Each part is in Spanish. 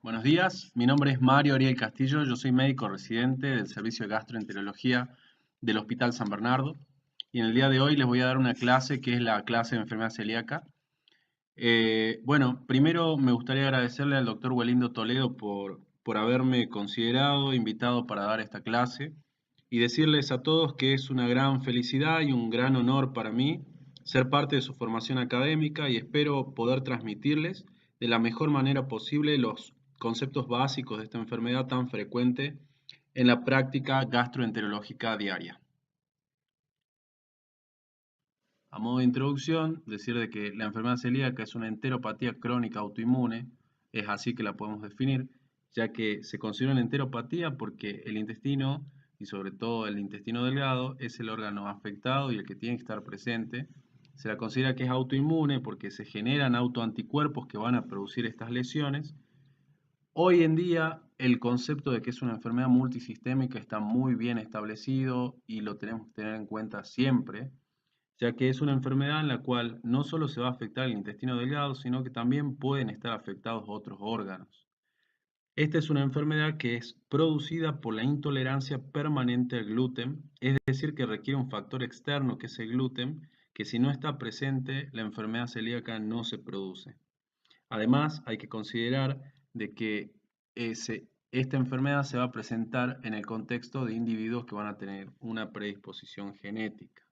Buenos días, mi nombre es Mario Ariel Castillo, yo soy médico residente del Servicio de Gastroenterología del Hospital San Bernardo y en el día de hoy les voy a dar una clase que es la clase de enfermedad celíaca. Primero me gustaría agradecerle al doctor Welindo Toledo por haberme considerado, invitado para dar esta clase y decirles a todos que es una gran felicidad y un gran honor para mí ser parte de su formación académica y espero poder transmitirles de la mejor manera posible los conceptos básicos de esta enfermedad tan frecuente en la práctica gastroenterológica diaria. A modo de introducción, decir de que la enfermedad celíaca es una enteropatía crónica autoinmune, es así que la podemos definir, ya que se considera una enteropatía porque el intestino, y sobre todo el intestino delgado, es el órgano afectado y el que tiene que estar presente. Se la considera que es autoinmune porque se generan autoanticuerpos que van a producir estas lesiones. Hoy en día, el concepto de que es una enfermedad multisistémica está muy bien establecido y lo tenemos que tener en cuenta siempre, ya que es una enfermedad en la cual no solo se va a afectar el intestino delgado, sino que también pueden estar afectados otros órganos. Esta es una enfermedad que es producida por la intolerancia permanente al gluten, es decir, que requiere un factor externo que es el gluten, que si no está presente, la enfermedad celíaca no se produce. Además, hay que considerar de que esta enfermedad se va a presentar en el contexto de individuos que van a tener una predisposición genética.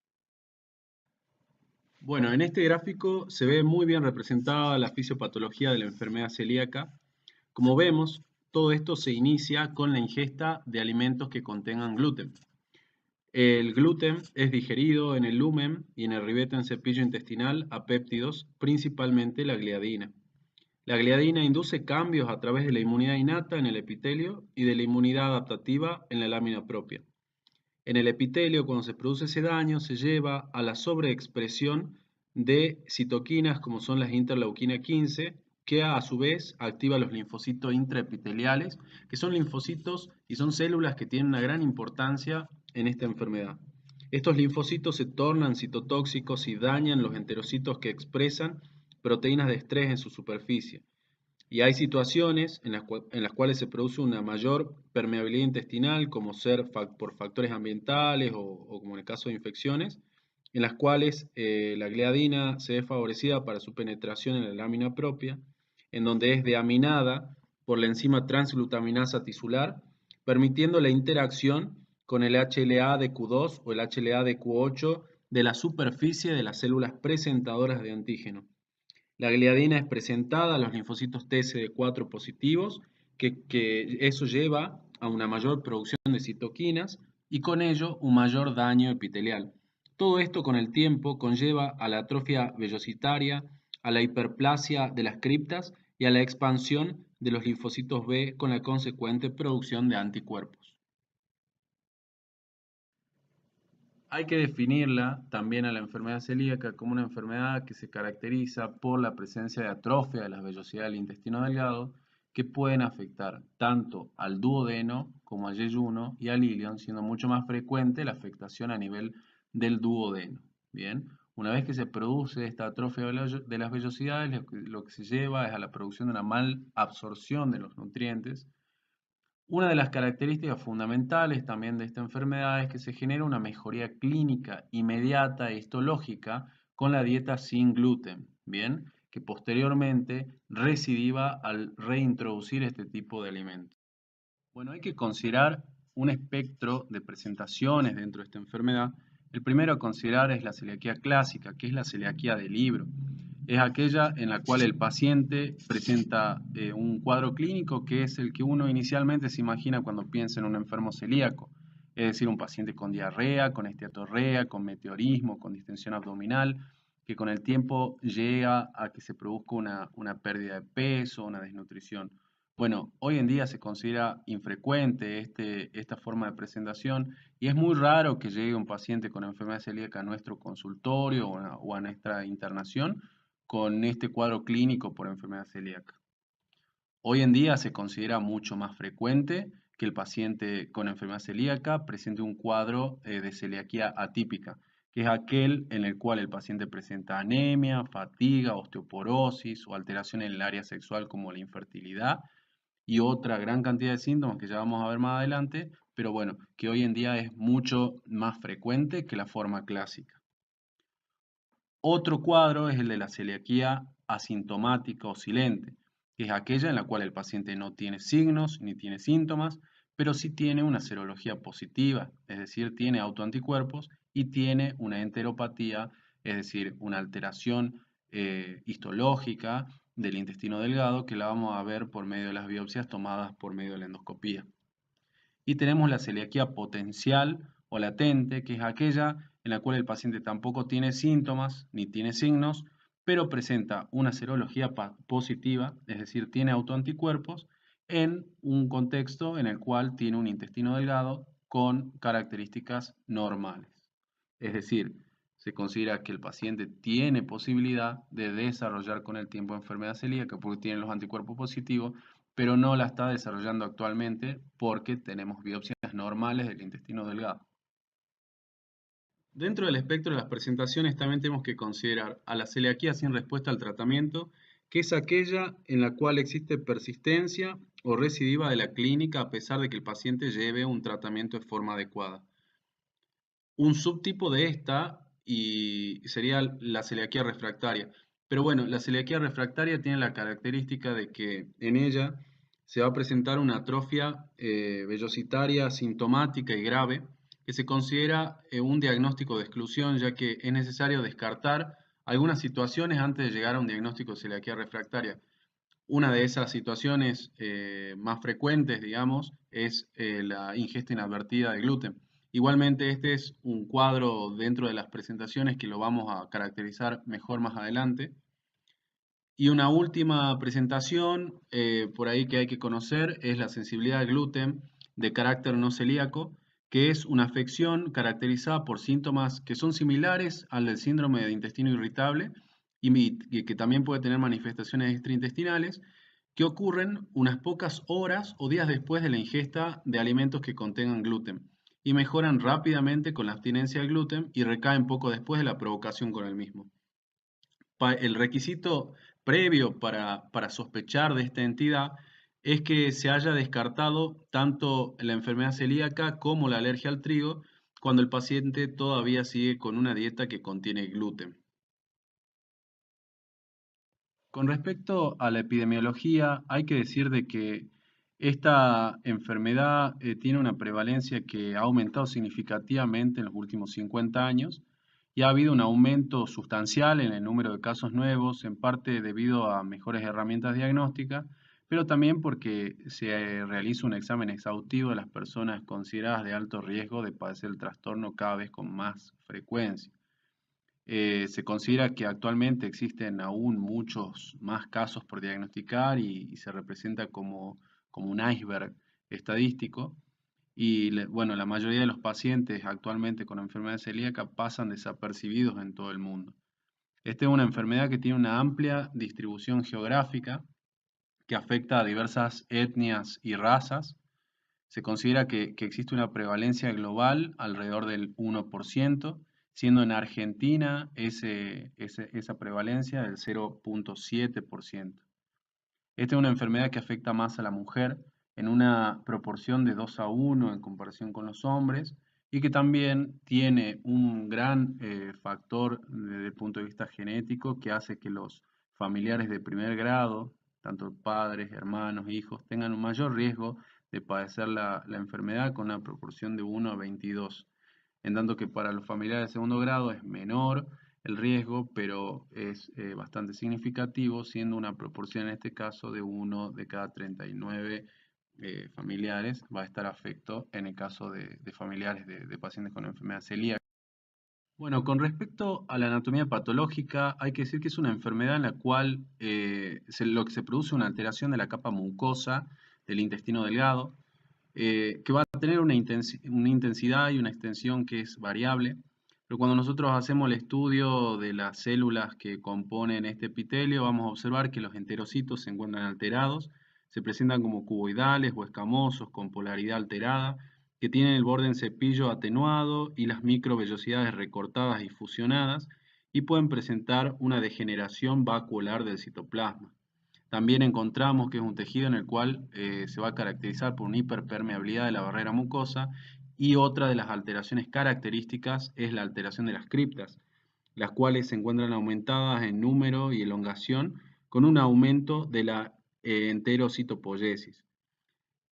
Bueno, en este gráfico se ve muy bien representada la fisiopatología de la enfermedad celíaca. Como vemos, todo esto se inicia con la ingesta de alimentos que contengan gluten. El gluten es digerido en el lumen y en el ribete en cepillo intestinal a péptidos, principalmente la gliadina. La gliadina induce cambios a través de la inmunidad innata en el epitelio y de la inmunidad adaptativa en la lámina propia. En el epitelio, cuando se produce ese daño, se lleva a la sobreexpresión de citoquinas como son las interleuquina 15, que a su vez activa los linfocitos intraepiteliales, que son linfocitos y son células que tienen una gran importancia en esta enfermedad. Estos linfocitos se tornan citotóxicos y dañan los enterocitos que expresan proteínas de estrés en su superficie. Y hay situaciones en las cuales se produce una mayor permeabilidad intestinal, como ser por factores ambientales o como en el caso de infecciones, en las cuales la gliadina se ve favorecida para su penetración en la lámina propia, en donde es deaminada por la enzima transglutaminasa tisular, permitiendo la interacción con el HLA de Q2 o el HLA de Q8 de la superficie de las células presentadoras de antígeno. La gliadina es presentada a los linfocitos TSD4 positivos, que eso lleva a una mayor producción de citoquinas y con ello un mayor daño epitelial. Todo esto con el tiempo conlleva a la atrofia vellositaria, a la hiperplasia de las criptas y a la expansión de los linfocitos B con la consecuente producción de anticuerpos. Hay que definirla también a la enfermedad celíaca como una enfermedad que se caracteriza por la presencia de atrofia de las vellosidades del intestino delgado que pueden afectar tanto al duodeno como al yeyuno y al ilion, siendo mucho más frecuente la afectación a nivel del duodeno. Bien, una vez que se produce esta atrofia de las vellosidades, lo que se lleva es a la producción de una mal absorción de los nutrientes. Una de las características fundamentales también de esta enfermedad es que se genera una mejoría clínica inmediata e histológica con la dieta sin gluten, ¿bien? Que posteriormente recidiva al reintroducir este tipo de alimentos. Bueno, hay que considerar un espectro de presentaciones dentro de esta enfermedad. El primero a considerar es la celiaquía clásica, que es la celiaquía de libro. Es aquella en la cual el paciente presenta un cuadro clínico que es el que uno inicialmente se imagina cuando piensa en un enfermo celíaco. Es decir, un paciente con diarrea, con esteatorrea, con meteorismo, con distensión abdominal, que con el tiempo llega a que se produzca una pérdida de peso, una desnutrición. Bueno, hoy en día se considera infrecuente esta forma de presentación y es muy raro que llegue un paciente con enfermedad celíaca a nuestro consultorio o a nuestra internación con este cuadro clínico por enfermedad celíaca. Hoy en día se considera mucho más frecuente que el paciente con enfermedad celíaca presente un cuadro de celiaquía atípica, que es aquel en el cual el paciente presenta anemia, fatiga, osteoporosis o alteración en el área sexual como la infertilidad y otra gran cantidad de síntomas que ya vamos a ver más adelante, pero bueno, que hoy en día es mucho más frecuente que la forma clásica. Otro cuadro es el de la celiaquía asintomática o silente, que es aquella en la cual el paciente no tiene signos ni tiene síntomas, pero sí tiene una serología positiva, es decir, tiene autoanticuerpos y tiene una enteropatía, es decir, una alteración histológica del intestino delgado que la vamos a ver por medio de las biopsias tomadas por medio de la endoscopía. Y tenemos la celiaquía potencial o latente, que es aquella en la cual el paciente tampoco tiene síntomas ni tiene signos, pero presenta una serología positiva, es decir, tiene autoanticuerpos en un contexto en el cual tiene un intestino delgado con características normales. Es decir, se considera que el paciente tiene posibilidad de desarrollar con el tiempo enfermedad celíaca porque tiene los anticuerpos positivos, pero no la está desarrollando actualmente porque tenemos biopsias normales del intestino delgado. Dentro del espectro de las presentaciones también tenemos que considerar a la celiaquía sin respuesta al tratamiento, que es aquella en la cual existe persistencia o recidiva de la clínica a pesar de que el paciente lleve un tratamiento de forma adecuada. Un subtipo de esta y sería la celiaquía refractaria. Pero bueno, la celiaquía refractaria tiene la característica de que en ella se va a presentar una atrofia vellositaria sintomática y grave, que se considera un diagnóstico de exclusión, ya que es necesario descartar algunas situaciones antes de llegar a un diagnóstico de celiaquía refractaria. Una de esas situaciones más frecuentes, digamos, es la ingesta inadvertida de gluten. Igualmente, este es un cuadro dentro de las presentaciones que lo vamos a caracterizar mejor más adelante. Y una última presentación por ahí que hay que conocer es la sensibilidad al gluten de carácter no celíaco, que es una afección caracterizada por síntomas que son similares al del síndrome de intestino irritable y que también puede tener manifestaciones extraintestinales que ocurren unas pocas horas o días después de la ingesta de alimentos que contengan gluten y mejoran rápidamente con la abstinencia del gluten y recaen poco después de la provocación con el mismo. El requisito previo para sospechar de esta entidad es que se haya descartado tanto la enfermedad celíaca como la alergia al trigo cuando el paciente todavía sigue con una dieta que contiene gluten. Con respecto a la epidemiología, hay que decir de que esta enfermedad tiene una prevalencia que ha aumentado significativamente en los últimos 50 años y ha habido un aumento sustancial en el número de casos nuevos, en parte debido a mejores herramientas diagnósticas, pero también porque se realiza un examen exhaustivo de las personas consideradas de alto riesgo de padecer el trastorno cada vez con más frecuencia. Se considera que actualmente existen aún muchos más casos por diagnosticar y se representa como un iceberg estadístico. Y bueno, la mayoría de los pacientes actualmente con enfermedad celíaca pasan desapercibidos en todo el mundo. Esta es una enfermedad que tiene una amplia distribución geográfica que afecta a diversas etnias y razas. Se considera que existe una prevalencia global alrededor del 1%, siendo en Argentina esa prevalencia del 0,7%. Esta es una enfermedad que afecta más a la mujer en una proporción de 2 a 1 en comparación con los hombres y que también tiene un gran factor desde el punto de vista genético que hace que los familiares de primer grado, tanto padres, hermanos, hijos, tengan un mayor riesgo de padecer la enfermedad con una proporción de 1 a 22, en tanto que para los familiares de segundo grado es menor el riesgo, pero es bastante significativo, siendo una proporción en este caso de 1 de cada 39 familiares va a estar afecto en el caso de familiares de pacientes con enfermedad celíaca. Bueno, con respecto a la anatomía patológica, hay que decir que es una enfermedad en la cual lo que se produce es una alteración de la capa mucosa del intestino delgado, que va a tener una intensidad y una extensión que es variable, pero cuando nosotros hacemos el estudio de las células que componen este epitelio, vamos a observar que los enterocitos se encuentran alterados, se presentan como cuboidales o escamosos con polaridad alterada, que tienen el borde en cepillo atenuado y las microvellosidades recortadas y fusionadas, y pueden presentar una degeneración vacuolar del citoplasma. También encontramos que es un tejido en el cual se va a caracterizar por una hiperpermeabilidad de la barrera mucosa, y otra de las alteraciones características es la alteración de las criptas, las cuales se encuentran aumentadas en número y elongación con un aumento de la enterocitopoiesis.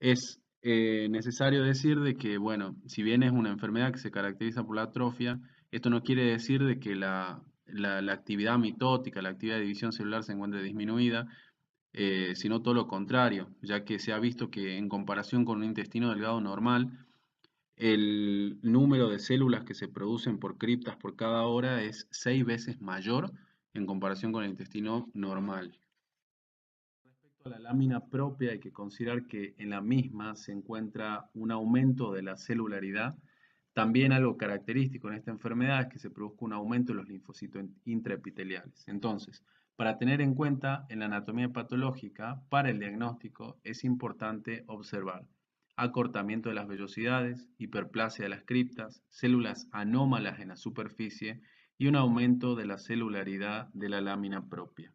Es necesario decir de que, bueno, si bien es una enfermedad que se caracteriza por la atrofia, esto no quiere decir de que la actividad mitótica, la actividad de división celular se encuentre disminuida, sino todo lo contrario, ya que se ha visto que en comparación con un intestino delgado normal, el número de células que se producen por criptas por cada hora es 6 veces mayor en comparación con el intestino normal. Respecto a la lámina propia, hay que considerar que en la misma se encuentra un aumento de la celularidad. También algo característico en esta enfermedad es que se produzca un aumento de los linfocitos intraepiteliales. Entonces, para tener en cuenta en la anatomía patológica, para el diagnóstico es importante observar acortamiento de las vellosidades, hiperplasia de las criptas, células anómalas en la superficie y un aumento de la celularidad de la lámina propia.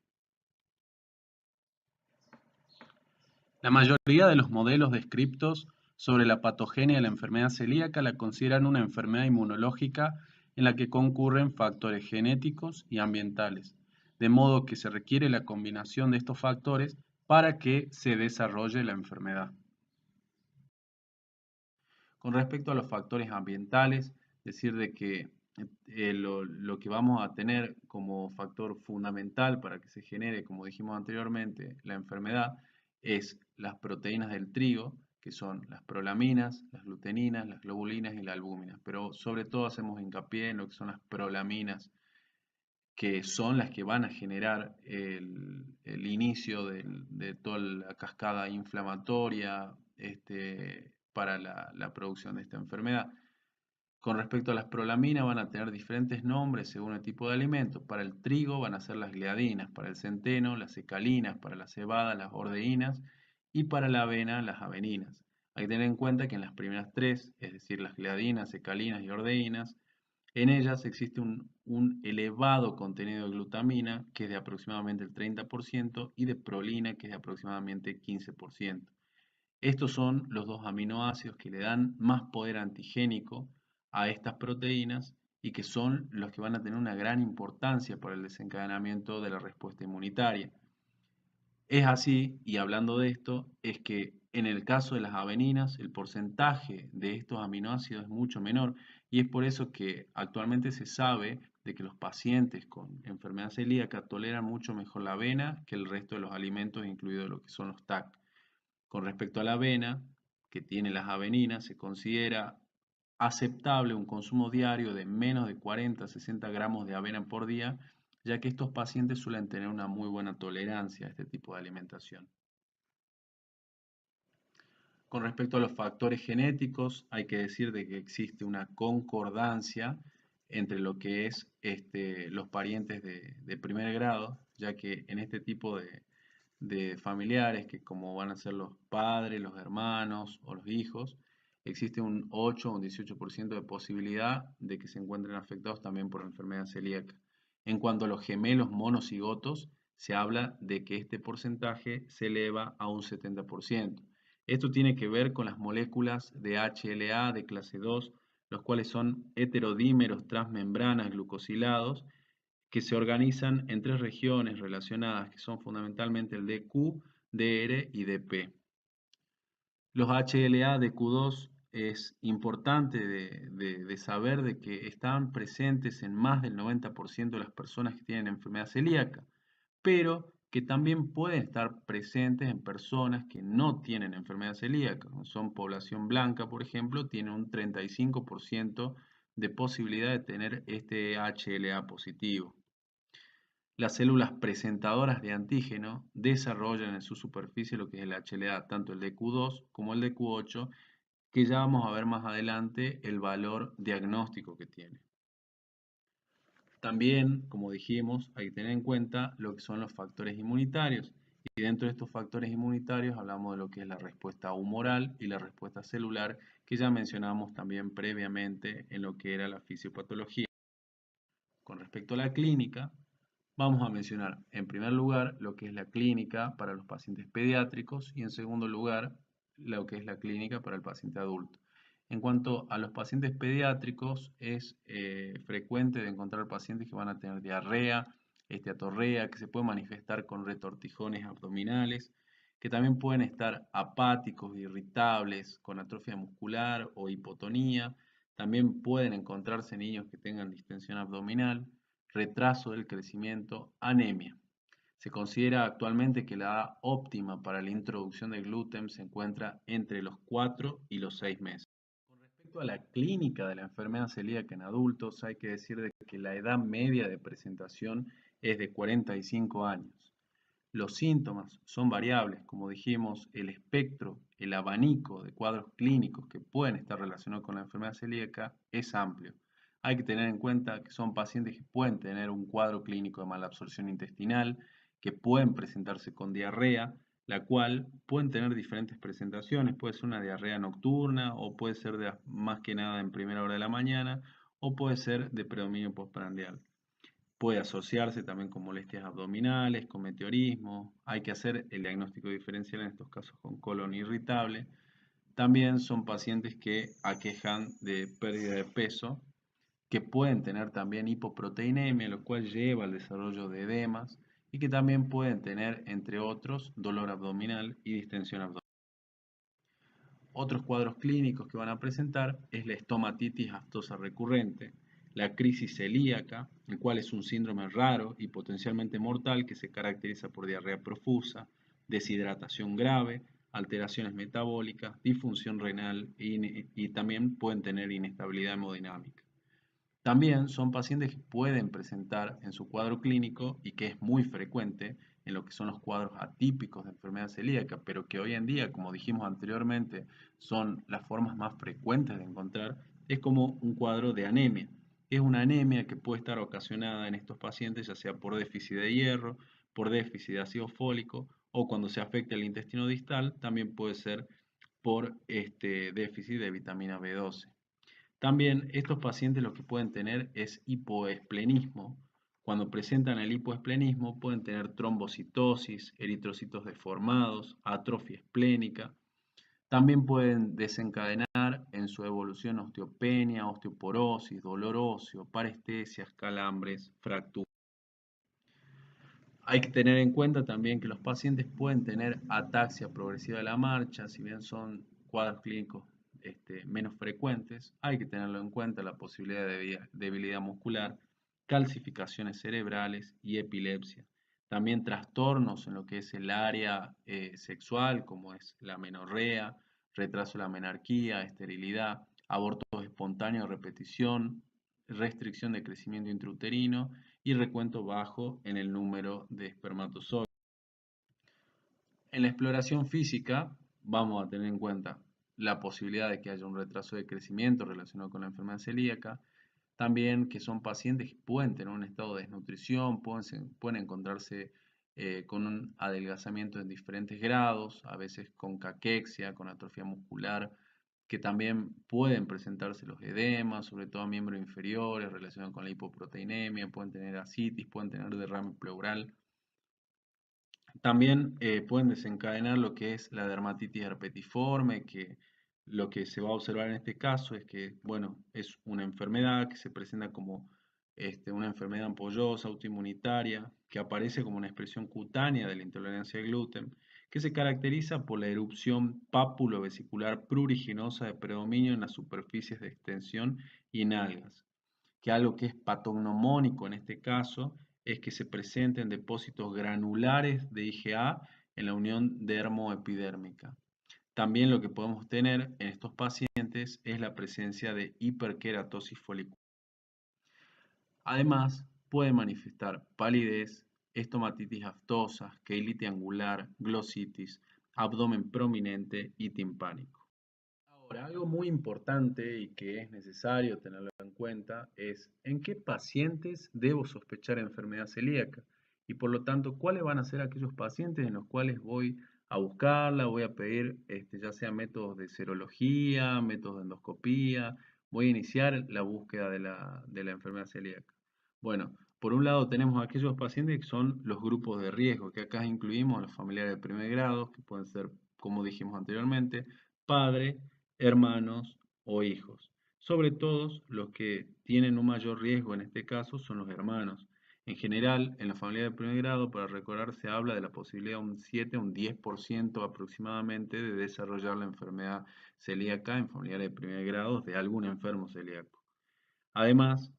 La mayoría de los modelos descriptos sobre la patogenia de la enfermedad celíaca la consideran una enfermedad inmunológica en la que concurren factores genéticos y ambientales, de modo que se requiere la combinación de estos factores para que se desarrolle la enfermedad. Con respecto a los factores ambientales, decir de que lo que vamos a tener como factor fundamental para que se genere, como dijimos anteriormente, la enfermedad es las proteínas del trigo, que son las prolaminas, las gluteninas, las globulinas y la albúmina. Pero sobre todo hacemos hincapié en lo que son las prolaminas, que son las que van a generar el inicio de toda la cascada inflamatoria para la producción de esta enfermedad. Con respecto a las prolaminas, van a tener diferentes nombres según el tipo de alimento. Para el trigo van a ser las gliadinas, para el centeno las secalinas, para la cebada las ordeínas y para la avena las aveninas. Hay que tener en cuenta que en las primeras tres, es decir, las gliadinas, secalinas y ordeínas, en ellas existe un elevado contenido de glutamina, que es de aproximadamente el 30%, y de prolina, que es de aproximadamente 15%. Estos son los dos aminoácidos que le dan más poder antigénico a estas proteínas y que son los que van a tener una gran importancia para el desencadenamiento de la respuesta inmunitaria. Es así, y hablando de esto, es que en el caso de las aveninas, el porcentaje de estos aminoácidos es mucho menor, y es por eso que actualmente se sabe de que los pacientes con enfermedad celíaca toleran mucho mejor la avena que el resto de los alimentos, incluidos lo que son los TAC. Con respecto a la avena, que tiene las aveninas, se considera aceptable un consumo diario de menos de 40 a 60 gramos de avena por día, ya que estos pacientes suelen tener una muy buena tolerancia a este tipo de alimentación. Con respecto a los factores genéticos, hay que decir de que existe una concordancia entre lo que es los parientes de primer grado, ya que en este tipo de familiares, que como van a ser los padres, los hermanos o los hijos, existe un 8 o un 18% de posibilidad de que se encuentren afectados también por la enfermedad celíaca. En cuanto a los gemelos monocigotos, se habla de que este porcentaje se eleva a un 70%. Esto tiene que ver con las moléculas de HLA de clase 2, los cuales son heterodímeros transmembranas glucosilados, que se organizan en tres regiones relacionadas, que son fundamentalmente el DQ, DR y DP. Los HLA de Q2 es importante de saber de que están presentes en más del 90% de las personas que tienen enfermedad celíaca, pero que también pueden estar presentes en personas que no tienen enfermedad celíaca. Son población blanca, por ejemplo, tiene un 35% de posibilidad de tener este HLA positivo. Las células presentadoras de antígeno desarrollan en su superficie lo que es el HLA, tanto el de Q2 como el de Q8, que ya vamos a ver más adelante el valor diagnóstico que tiene. También, como dijimos, hay que tener en cuenta lo que son los factores inmunitarios. Y dentro de estos factores inmunitarios hablamos de lo que es la respuesta humoral y la respuesta celular, que ya mencionamos también previamente en lo que era la fisiopatología. Con respecto a la clínica, Vamos a mencionar en primer lugar lo que es la clínica para los pacientes pediátricos y en segundo lugar lo que es la clínica para el paciente adulto. En cuanto a los pacientes pediátricos, es frecuente de encontrar pacientes que van a tener diarrea, esteatorrea, que se puede manifestar con retortijones abdominales, que también pueden estar apáticos, irritables, con atrofia muscular o hipotonía. También pueden encontrarse niños que tengan distensión abdominal, retraso del crecimiento, anemia. Se considera actualmente que la edad óptima para la introducción del gluten se encuentra entre los 4 y los 6 meses. Con respecto a la clínica de la enfermedad celíaca en adultos, hay que decir de que la edad media de presentación es de 45 años. Los síntomas son variables, como dijimos, el espectro, el abanico de cuadros clínicos que pueden estar relacionados con la enfermedad celíaca es amplio. Hay que tener en cuenta que son pacientes que pueden tener un cuadro clínico de malabsorción intestinal, que pueden presentarse con diarrea, la cual pueden tener diferentes presentaciones. Puede ser una diarrea nocturna o puede ser más que nada en primera hora de la mañana o puede ser de predominio postprandial. Puede asociarse también con molestias abdominales, con meteorismo. Hay que hacer el diagnóstico diferencial en estos casos con colon irritable. También son pacientes que aquejan de pérdida de peso, que pueden tener también hipoproteinemia, lo cual lleva al desarrollo de edemas y que también pueden tener, entre otros, dolor abdominal y distensión abdominal. Otros cuadros clínicos que van a presentar es la estomatitis aftosa recurrente, la crisis celíaca, el cual es un síndrome raro y potencialmente mortal que se caracteriza por diarrea profusa, deshidratación grave, alteraciones metabólicas, disfunción renal y también pueden tener inestabilidad hemodinámica. También son pacientes que pueden presentar en su cuadro clínico y que es muy frecuente en lo que son los cuadros atípicos de enfermedad celíaca, pero que hoy en día, como dijimos anteriormente, son las formas más frecuentes de encontrar, es como un cuadro de anemia. Es una anemia que puede estar ocasionada en estos pacientes ya sea por déficit de hierro, por déficit de ácido fólico o cuando se afecta el intestino distal, también puede ser por déficit de vitamina B12. También estos pacientes lo que pueden tener es hipoesplenismo. Cuando presentan el hipoesplenismo pueden tener trombocitosis, eritrocitos deformados, atrofia esplénica. También pueden desencadenar en su evolución osteopenia, osteoporosis, dolor óseo, parestesias, calambres, fracturas. Hay que tener en cuenta también que los pacientes pueden tener ataxia progresiva de la marcha, si bien son cuadros clínicos menos frecuentes, hay que tenerlo en cuenta la posibilidad de debilidad muscular, calcificaciones cerebrales y epilepsia. También trastornos en lo que es el área sexual, como es la menorrea, retraso de la menarquía, esterilidad, abortos espontáneos, repetición, restricción de crecimiento intrauterino y recuento bajo en el número de espermatozoides. En la exploración física vamos a tener en cuenta la posibilidad de que haya un retraso de crecimiento relacionado con la enfermedad celíaca, también que son pacientes que pueden tener un estado de desnutrición, pueden encontrarse con un adelgazamiento en diferentes grados, a veces con caquexia, con atrofia muscular, que también pueden presentarse los edemas, sobre todo a miembros inferiores relacionados con la hipoproteinemia, pueden tener ascitis, pueden tener derrame pleural. También pueden desencadenar lo que es la dermatitis herpetiforme, que lo que se va a observar en este caso es que, bueno, es una enfermedad que se presenta como una enfermedad ampollosa, autoinmunitaria, que aparece como una expresión cutánea de la intolerancia al gluten, que se caracteriza por la erupción pápulo-vesicular pruriginosa de predominio en las superficies de extensión y en algas, que algo que es patognomónico en este caso es que se presenten depósitos granulares de IgA en la unión dermoepidérmica. También lo que podemos tener en estos pacientes es la presencia de hiperkeratosis folicular. Además, puede manifestar palidez, estomatitis aftosa, queilitis angular, glositis, abdomen prominente y timpánico. Ahora, algo muy importante y que es necesario tenerlo en cuenta es en qué pacientes debo sospechar enfermedad celíaca y por lo tanto cuáles van a ser aquellos pacientes en los cuales voy a buscarla, voy a pedir ya sea métodos de serología, métodos de endoscopía, voy a iniciar la búsqueda de la enfermedad celíaca. Bueno, Por un lado tenemos aquellos pacientes que son los grupos de riesgo, que acá incluimos a los familiares de primer grado, que pueden ser, como dijimos anteriormente, padre, hermanos o hijos. Sobre todo, los que tienen un mayor riesgo en este caso son los hermanos. En general, en la familia de primer grado, para recordar, se habla de la posibilidad de un 7 a un 10% aproximadamente de desarrollar la enfermedad celíaca en familiares de primer grado de algún enfermo celíaco. Además,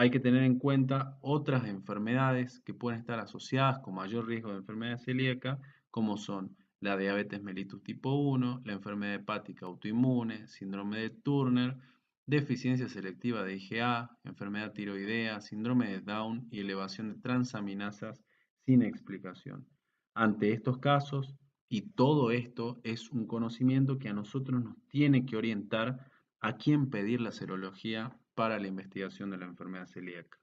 hay que tener en cuenta otras enfermedades que pueden estar asociadas con mayor riesgo de enfermedad celíaca, como son la diabetes mellitus tipo 1, la enfermedad hepática autoinmune, síndrome de Turner, deficiencia selectiva de IgA, enfermedad tiroidea, síndrome de Down y elevación de transaminasas sin explicación. Ante estos casos, y todo esto es un conocimiento que a nosotros nos tiene que orientar a quién pedir la serología para la investigación de la enfermedad celíaca.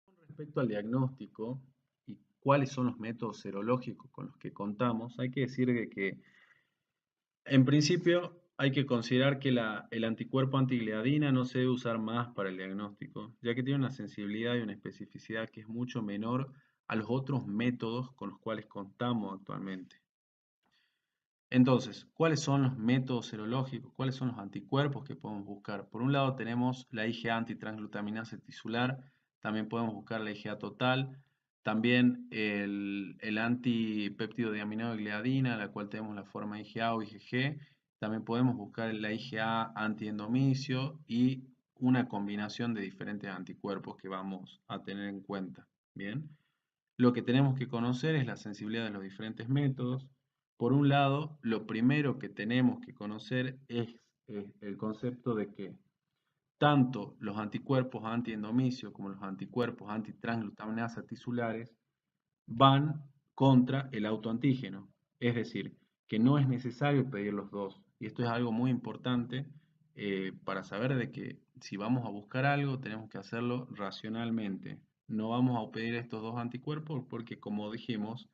Con respecto al diagnóstico y cuáles son los métodos serológicos con los que contamos, hay que decir que en principio hay que considerar que el anticuerpo antigliadina no se debe usar más para el diagnóstico, ya que tiene una sensibilidad y una especificidad que es mucho menor a los otros métodos con los cuales contamos actualmente. Entonces, ¿cuáles son los métodos serológicos? ¿Cuáles son los anticuerpos que podemos buscar? Por un lado tenemos la IgA antitransglutaminasa tisular, también podemos buscar la IgA total, también el antipéptido de aminogliadina, la cual tenemos la forma IgA o IgG, también podemos buscar la IgA antiendomicio y una combinación de diferentes anticuerpos que vamos a tener en cuenta. Bien. Lo que tenemos que conocer es la sensibilidad de los diferentes métodos. Por un lado, lo primero que tenemos que conocer es el concepto de que tanto los anticuerpos antiendomicio como los anticuerpos antitransglutaminasa tisulares van contra el autoantígeno. Es decir, que no es necesario pedir los dos. Y esto es algo muy importante para saber de que si vamos a buscar algo, tenemos que hacerlo racionalmente. No vamos a pedir estos dos anticuerpos porque, como dijimos,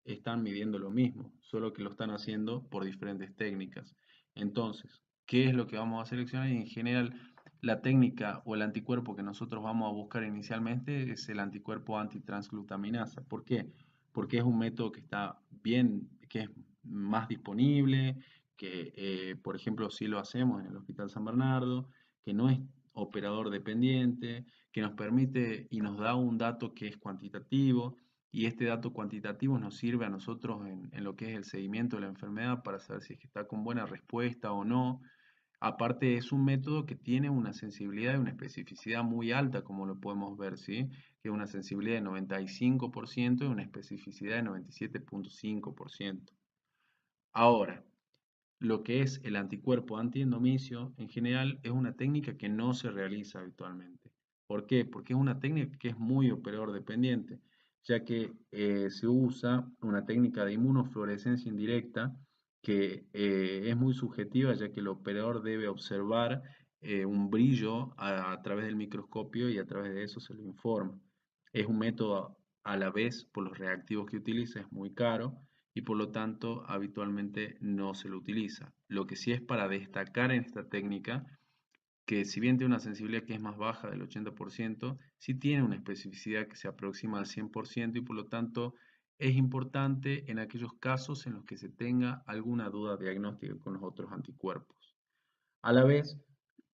están midiendo lo mismo, solo que lo están haciendo por diferentes técnicas. Entonces, ¿qué es lo que vamos a seleccionar? Y en general, la técnica o el anticuerpo que nosotros vamos a buscar inicialmente es el anticuerpo antitransglutaminasa. ¿Por qué? Porque es un método que está bien, que es más disponible, que por ejemplo si lo hacemos en el Hospital San Bernardo, que no es operador dependiente, que nos permite y nos da un dato que es cuantitativo, y este dato cuantitativo nos sirve a nosotros en lo que es el seguimiento de la enfermedad para saber si es que está con buena respuesta o no. Aparte es un método que tiene una sensibilidad y una especificidad muy alta, como lo podemos ver, ¿sí? Que es una sensibilidad de 95% y una especificidad de 97,5%. Ahora, lo que es el anticuerpo antiendomicio, en general, es una técnica que no se realiza habitualmente. ¿Por qué? Porque es una técnica que es muy operador dependiente, ya que se usa una técnica de inmunofluorescencia indirecta que es muy subjetiva, ya que el operador debe observar un brillo a través del microscopio y a través de eso se lo informa. Es un método a la vez, por los reactivos que utiliza, es muy caro y por lo tanto habitualmente no se lo utiliza. Lo que sí es para destacar en esta técnica, que si bien tiene una sensibilidad que es más baja del 80%, sí tiene una especificidad que se aproxima al 100% y por lo tanto es importante en aquellos casos en los que se tenga alguna duda diagnóstica con los otros anticuerpos. A la vez,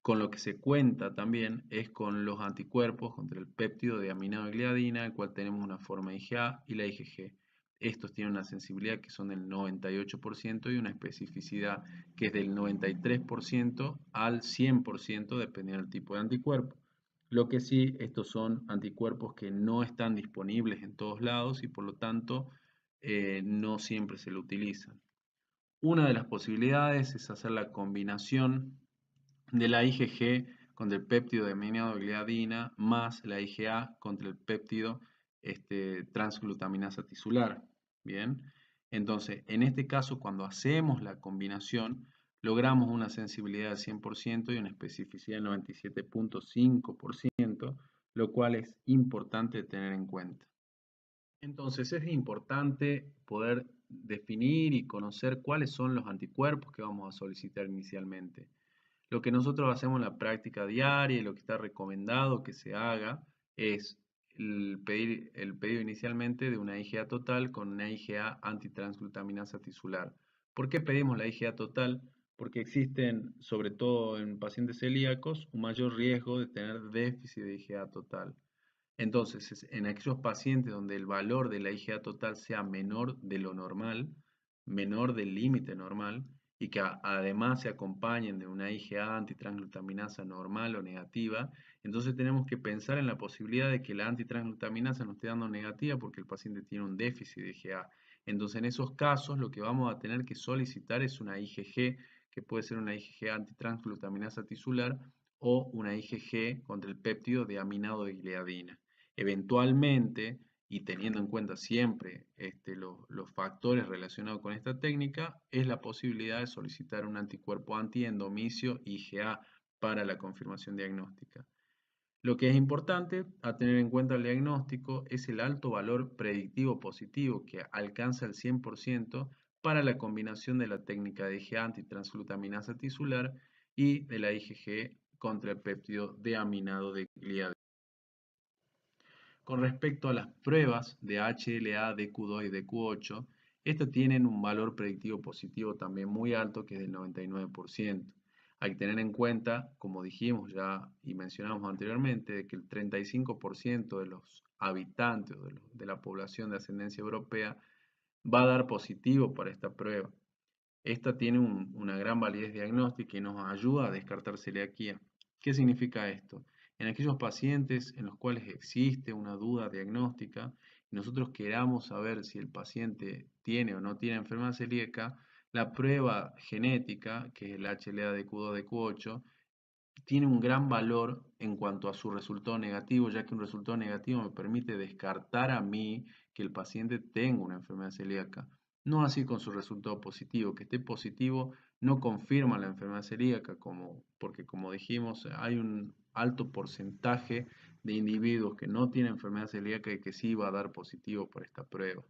con lo que se cuenta también es con los anticuerpos contra el péptido de aminogliadina, el cual tenemos una forma IgA y la IgG. Estos tienen una sensibilidad que son del 98% y una especificidad que es del 93% al 100% dependiendo del tipo de anticuerpo. Lo que sí, estos son anticuerpos que no están disponibles en todos lados y por lo tanto no siempre se lo utilizan. Una de las posibilidades es hacer la combinación de la IgG contra el péptido de aminogliadina más la IgA contra el péptido transglutaminasa tisular. Bien, entonces en este caso cuando hacemos la combinación logramos una sensibilidad del 100% y una especificidad del 97,5%, lo cual es importante tener en cuenta. Entonces es importante poder definir y conocer cuáles son los anticuerpos que vamos a solicitar inicialmente. Lo que nosotros hacemos en la práctica diaria y lo que está recomendado que se haga es el pedido inicialmente de una IgA total con una IgA antitransglutaminasa tisular. ¿Por qué pedimos la IgA total? Porque existen, sobre todo en pacientes celíacos, un mayor riesgo de tener déficit de IgA total. Entonces, en aquellos pacientes donde el valor de la IgA total sea menor de lo normal, menor del límite normal, y que además se acompañen de una IgA antitransglutaminasa normal o negativa, entonces tenemos que pensar en la posibilidad de que la antitransglutaminasa nos esté dando negativa porque el paciente tiene un déficit de IgA. Entonces, en esos casos, lo que vamos a tener que solicitar es una IgG, que puede ser una IgG antitransglutaminasa tisular o una IgG contra el péptido de aminado de gliadina. Eventualmente, y teniendo en cuenta siempre los factores relacionados con esta técnica, es la posibilidad de solicitar un anticuerpo antiendomicio IgA para la confirmación diagnóstica. Lo que es importante a tener en cuenta al diagnóstico es el alto valor predictivo positivo que alcanza el 100% para la combinación de la técnica de IgA antitransglutaminasa tisular y de la IgG contra el péptido de aminado de gliadina. Con respecto a las pruebas de HLA, DQ2 y DQ8, estas tienen un valor predictivo positivo también muy alto, que es del 99%. Hay que tener en cuenta, como dijimos ya y mencionamos anteriormente, de que el 35% de los habitantes de la población de ascendencia europea va a dar positivo para esta prueba. Esta tiene una gran validez diagnóstica y nos ayuda a descartar celiaquía. ¿Qué significa esto? En aquellos pacientes en los cuales existe una duda diagnóstica y nosotros queramos saber si el paciente tiene o no tiene enfermedad celíaca, la prueba genética, que es el HLA-DQ2-DQ8, tiene un gran valor en cuanto a su resultado negativo, ya que un resultado negativo me permite descartar a mí que el paciente tenga una enfermedad celíaca. No así con su resultado positivo, que esté positivo no confirma la enfermedad celíaca, porque como dijimos, hay un alto porcentaje de individuos que no tienen enfermedad celíaca y que sí va a dar positivo por esta prueba.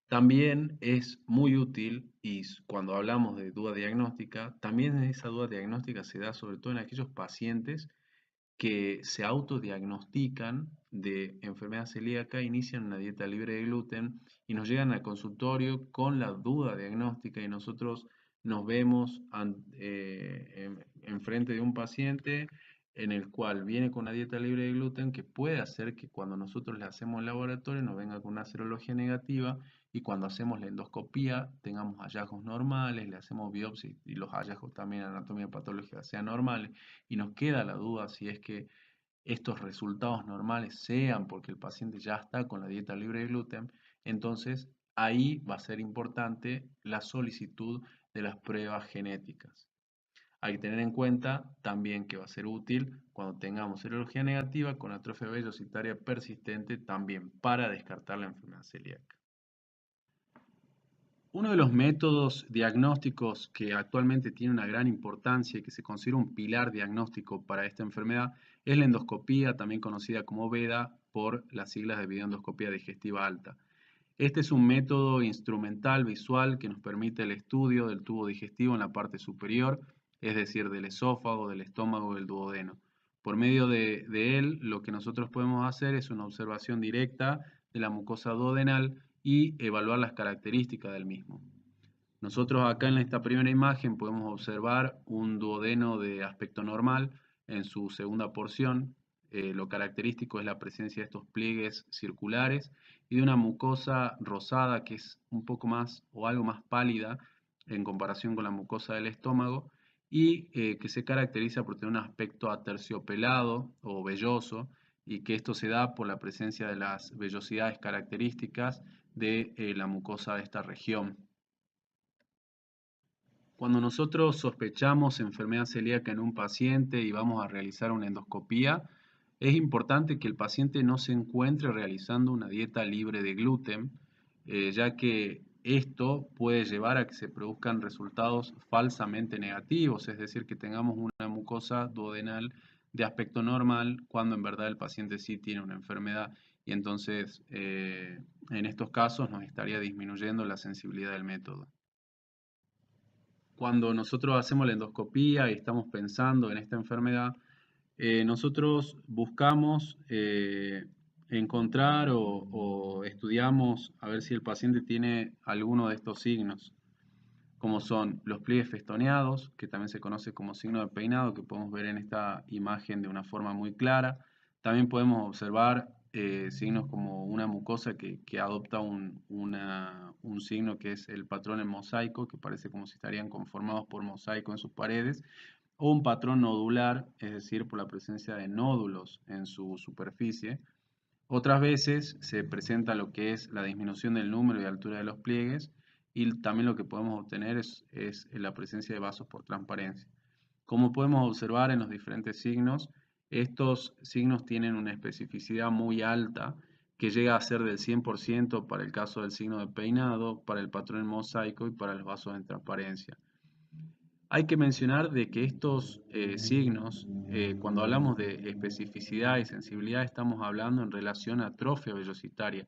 También es muy útil, y cuando hablamos de duda diagnóstica, también esa duda diagnóstica se da sobre todo en aquellos pacientes que se autodiagnostican de enfermedad celíaca, inician una dieta libre de gluten y nos llegan al consultorio con la duda diagnóstica y nosotros nos vemos enfrente de un paciente en el cual viene con una dieta libre de gluten, que puede hacer que cuando nosotros le hacemos el laboratorio nos venga con una serología negativa y cuando hacemos la endoscopía tengamos hallazgos normales, le hacemos biopsia y los hallazgos también anatomía patológica sean normales, y nos queda la duda si es que estos resultados normales sean porque el paciente ya está con la dieta libre de gluten. Entonces ahí va a ser importante la solicitud de las pruebas genéticas. Hay que tener en cuenta también que va a ser útil cuando tengamos serología negativa con atrofia vellositaria persistente, también para descartar la enfermedad celíaca. Uno de los métodos diagnósticos que actualmente tiene una gran importancia y que se considera un pilar diagnóstico para esta enfermedad es la endoscopía, también conocida como VEDA por las siglas de videoendoscopía digestiva alta. Este es un método instrumental visual que nos permite el estudio del tubo digestivo en la parte superior, es decir, del esófago, del estómago y del duodeno. Por medio de él, lo que nosotros podemos hacer es una observación directa de la mucosa duodenal y evaluar las características del mismo. Nosotros acá en esta primera imagen podemos observar un duodeno de aspecto normal en su segunda porción. Lo característico es la presencia de estos pliegues circulares y de una mucosa rosada que es un poco más o algo más pálida en comparación con la mucosa del estómago y que se caracteriza por tener un aspecto aterciopelado o velloso, y que esto se da por la presencia de las vellosidades características de la mucosa de esta región. Cuando nosotros sospechamos enfermedad celíaca en un paciente y vamos a realizar una endoscopía, es importante que el paciente no se encuentre realizando una dieta libre de gluten, ya que esto puede llevar a que se produzcan resultados falsamente negativos, es decir, que tengamos una mucosa duodenal de aspecto normal cuando en verdad el paciente sí tiene una enfermedad, y entonces en estos casos nos estaría disminuyendo la sensibilidad del método. Cuando nosotros hacemos la endoscopía y estamos pensando en esta enfermedad, nosotros buscamos encontrar o estudiamos a ver si el paciente tiene alguno de estos signos, como son los pliegues festoneados, que también se conoce como signo de peinado, que podemos ver en esta imagen de una forma muy clara. También podemos observar signos como una mucosa que adopta un signo que es el patrón en mosaico, que parece como si estarían conformados por mosaico en sus paredes, o un patrón nodular, es decir, por la presencia de nódulos en su superficie. Otras veces se presenta lo que es la disminución del número y altura de los pliegues, y también lo que podemos obtener es la presencia de vasos por transparencia. Como podemos observar en los diferentes signos, estos signos tienen una especificidad muy alta que llega a ser del 100% para el caso del signo de peinado, para el patrón en mosaico y para los vasos en transparencia. Hay que mencionar de que estos signos, cuando hablamos de especificidad y sensibilidad, estamos hablando en relación a atrofia vellositaria,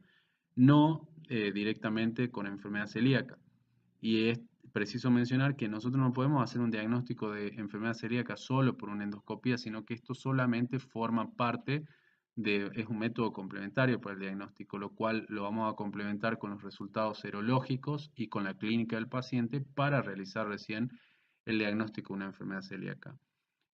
no directamente con enfermedad celíaca. Y es preciso mencionar que nosotros no podemos hacer un diagnóstico de enfermedad celíaca solo por una endoscopía, sino que esto solamente forma parte es un método complementario para el diagnóstico, lo cual lo vamos a complementar con los resultados serológicos y con la clínica del paciente para realizar recién el diagnóstico de una enfermedad celíaca.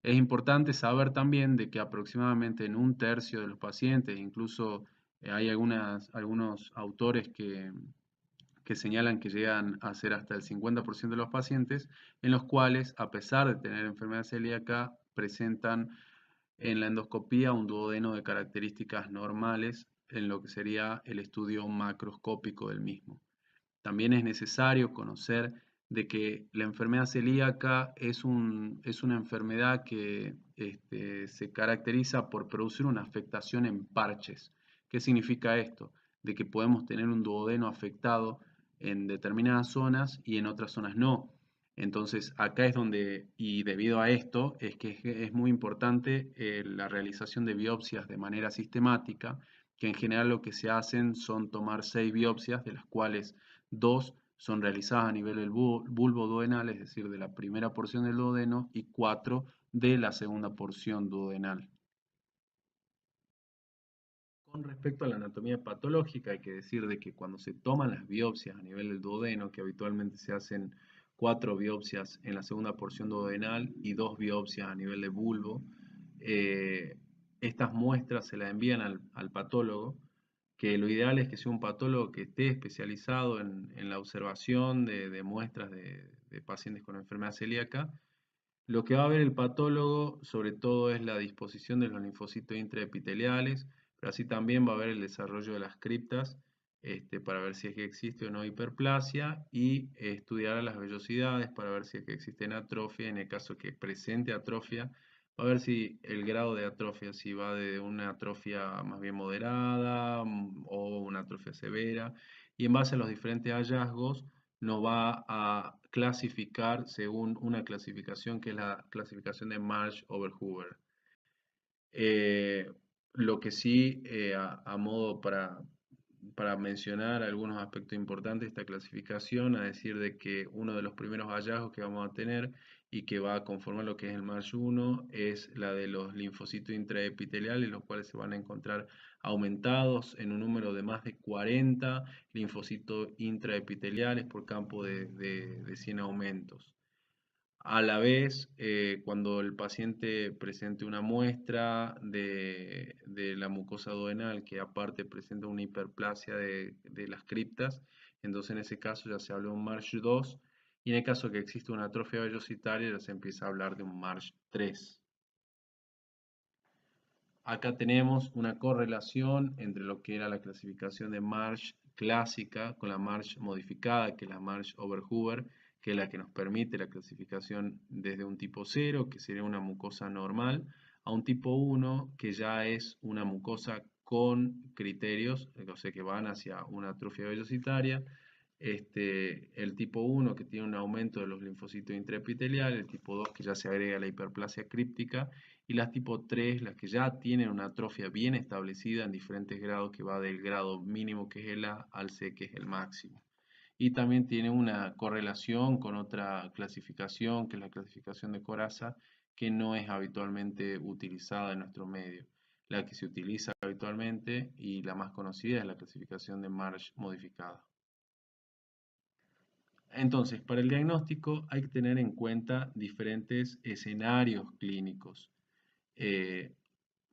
Es importante saber también de que aproximadamente en un tercio de los pacientes, incluso hay algunos autores que señalan que llegan a ser hasta el 50% de los pacientes, en los cuales, a pesar de tener enfermedad celíaca, presentan en la endoscopía un duodeno de características normales en lo que sería el estudio macroscópico del mismo. También es necesario conocer de que la enfermedad celíaca es una enfermedad que se caracteriza por producir una afectación en parches. ¿Qué significa esto? De que podemos tener un duodeno afectado en determinadas zonas y en otras zonas no. Entonces, acá es donde, y debido a esto, es que es muy importante la realización de biopsias de manera sistemática, que en general lo que se hacen son tomar 6 biopsias, de las cuales 2 son realizadas a nivel del bulbo duodenal, es decir, de la primera porción del duodeno, y 4 de la segunda porción duodenal. Con respecto a la anatomía patológica, hay que decir de que cuando se toman las biopsias a nivel del duodeno, que habitualmente se hacen 4 biopsias en la segunda porción duodenal y 2 biopsias a nivel de bulbo, eh, estas muestras se las envían al patólogo, que lo ideal es que sea un patólogo que esté especializado en la observación de muestras de pacientes con enfermedad celíaca. Lo que va a ver el patólogo, sobre todo, es la disposición de los linfocitos intraepiteliales, pero así también va a ver el desarrollo de las criptas, para ver si es que existe o no hiperplasia, y estudiar las vellosidades para ver si es que existe atrofia. En el caso que presente atrofia, va a ver si el grado de atrofia, si va de una atrofia más bien moderada o una atrofia severa, y en base a los diferentes hallazgos, nos va a clasificar según una clasificación que es la clasificación de Marsh-Overhoover. Eh, lo que sí, a modo para mencionar algunos aspectos importantes de esta clasificación, a decir de que uno de los primeros hallazgos que vamos a tener y que va a conformar lo que es el MARCH 1 es la de los linfocitos intraepiteliales, los cuales se van a encontrar aumentados en un número de más de 40 linfocitos intraepiteliales por campo de 100 aumentos. A la vez, cuando el paciente presente una muestra de la mucosa duodenal que aparte presenta una hiperplasia de las criptas, entonces en ese caso ya se habla de un MARSH 2, y en el caso que existe una atrofia vellositaria ya se empieza a hablar de un MARSH 3. Acá tenemos una correlación entre lo que era la clasificación de Marsh clásica con la Marsh modificada, que es la Marsh Overhoover, que es la que nos permite la clasificación desde un tipo 0, que sería una mucosa normal, a un tipo 1, que ya es una mucosa con criterios, o sea, que van hacia una atrofia vellositaria. El tipo 1 que tiene un aumento de los linfocitos intraepiteliales, el tipo 2 que ya se agrega la hiperplasia críptica, y las tipo 3, las que ya tienen una atrofia bien establecida en diferentes grados, que va del grado mínimo, que es el A, al C, que es el máximo. Y también tiene una correlación con otra clasificación, que es la clasificación de Corazza, que no es habitualmente utilizada en nuestro medio. la que se utiliza habitualmente y la más conocida es la clasificación de Marsh modificada. Entonces, para el diagnóstico hay que tener en cuenta diferentes escenarios clínicos. Eh,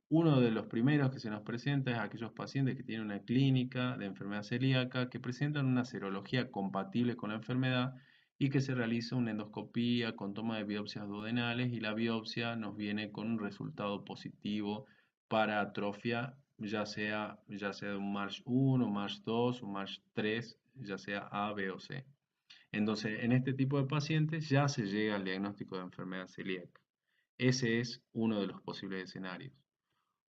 Uno de los primeros que se nos presenta es aquellos pacientes que tienen una clínica de enfermedad celíaca que presentan una serología compatible con la enfermedad y que se realiza una endoscopía con toma de biopsias duodenales y la biopsia nos viene con un resultado positivo para atrofia, ya sea de un MARSH 1, MARSH 2 o MARSH 3, ya sea A, B o C. Entonces, en este tipo de pacientes ya se llega al diagnóstico de enfermedad celíaca. Ese es uno de los posibles escenarios.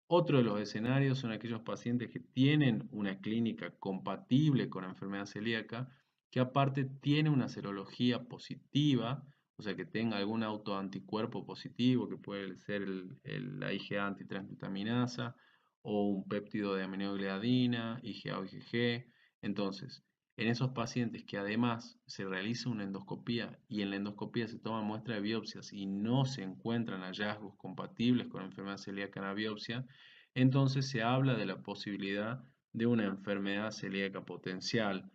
Otro de los escenarios son aquellos pacientes que tienen una clínica compatible con la enfermedad celíaca, que aparte tiene una serología positiva, o sea que tenga algún autoanticuerpo positivo, que puede ser la IgA antitransglutaminasa o un péptido de aminogliadina, IgA o IgG. Entonces, en esos pacientes que además se realiza una endoscopía y en la endoscopía se toma muestra de biopsias y no se encuentran hallazgos compatibles con la enfermedad celíaca en la biopsia, entonces se habla de la posibilidad de una enfermedad celíaca potencial.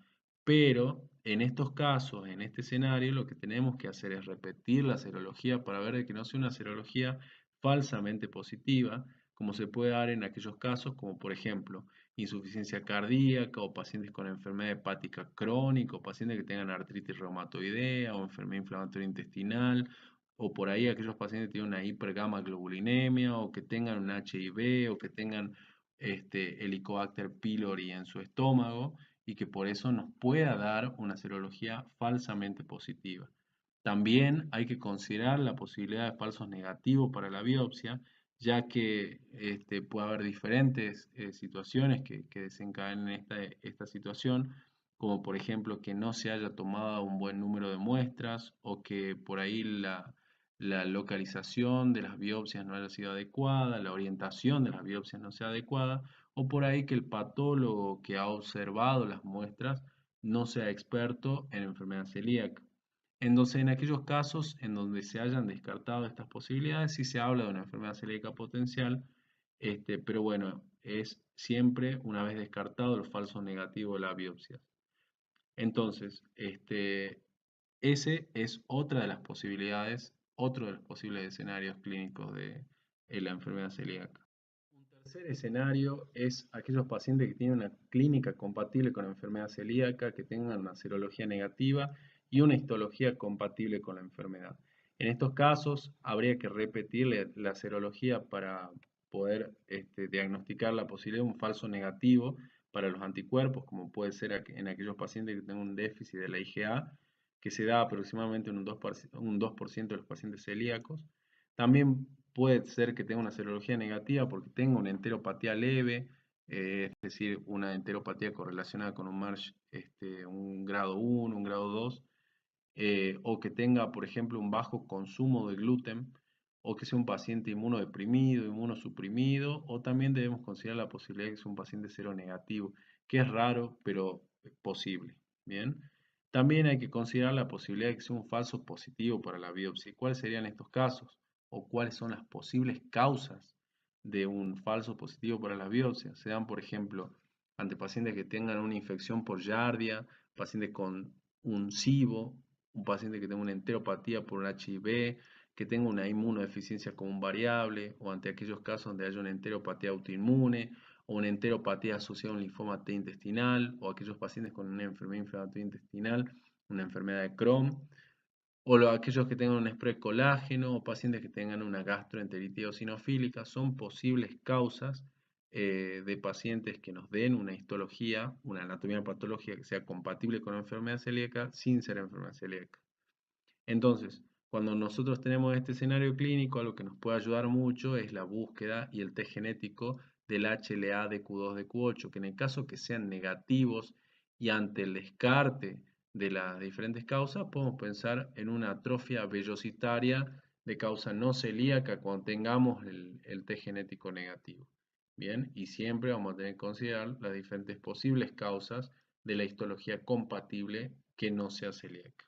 Pero en estos casos, en este escenario, lo que tenemos que hacer es repetir la serología para ver de que no sea una serología falsamente positiva, como se puede dar en aquellos casos como por ejemplo insuficiencia cardíaca o pacientes con enfermedad hepática crónica o pacientes que tengan artritis reumatoidea o enfermedad inflamatoria intestinal o por ahí aquellos pacientes que tienen una hipergamma globulinemia o que tengan un HIV o que tengan Helicobacter pylori en su estómago y que por eso nos pueda dar una serología falsamente positiva. También hay que considerar la posibilidad de falsos negativos para la biopsia, ya que puede haber diferentes situaciones que desencadenen esta situación, como por ejemplo que no se haya tomado un buen número de muestras o que por ahí la localización de las biopsias no haya sido adecuada, la orientación de las biopsias no sea adecuada, o por ahí que el patólogo que ha observado las muestras no sea experto en enfermedad celíaca. Entonces, en aquellos casos en donde se hayan descartado estas posibilidades, sí se habla de una enfermedad celíaca potencial, pero bueno, es siempre una vez descartado el falso negativo de la biopsia. Entonces, ese es otra de las posibilidades, otro de los posibles escenarios clínicos de la enfermedad celíaca. Un tercer escenario es aquellos pacientes que tienen una clínica compatible con la enfermedad celíaca, que tengan una serología negativa y una histología compatible con la enfermedad. En estos casos, habría que repetir la serología para poder diagnosticar la posibilidad de un falso negativo para los anticuerpos, como puede ser en aquellos pacientes que tengan un déficit de la IgA, que se da aproximadamente en un 2% de los pacientes celíacos. También puede ser que tenga una serología negativa porque tenga una enteropatía leve, es decir, una enteropatía correlacionada con un MARSH, un grado 1, un grado 2, o que tenga, por ejemplo, un bajo consumo de gluten, o que sea un paciente inmunodeprimido, inmunosuprimido, o también debemos considerar la posibilidad de que sea un paciente seronegativo, que es raro, pero posible. Bien. También hay que considerar la posibilidad de que sea un falso positivo para la biopsia. ¿Cuáles serían estos casos? ¿O cuáles son las posibles causas de un falso positivo para la biopsia? Se dan, por ejemplo, ante pacientes que tengan una infección por Giardia, pacientes con un SIBO, un paciente que tenga una enteropatía por un HIV, que tenga una inmunodeficiencia común variable, o ante aquellos casos donde haya una enteropatía autoinmune, o una enteropatía asociada a un linfoma T intestinal, o aquellos pacientes con una enfermedad inflamatoria intestinal, una enfermedad de Crohn, o aquellos que tengan un spread colágeno, o pacientes que tengan una gastroenteritis eosinofílica, son posibles causas de pacientes que nos den una histología, una anatomía patológica que sea compatible con la enfermedad celíaca sin ser enfermedad celíaca. Entonces, cuando nosotros tenemos este escenario clínico, algo que nos puede ayudar mucho es la búsqueda y el test genético del HLA-DQ2-DQ8, que en el caso que sean negativos y ante el descarte de las diferentes causas, podemos pensar en una atrofia vellositaria de causa no celíaca cuando tengamos el test genético negativo. Bien, y siempre vamos a tener que considerar las diferentes posibles causas de la histología compatible que no sea celíaca.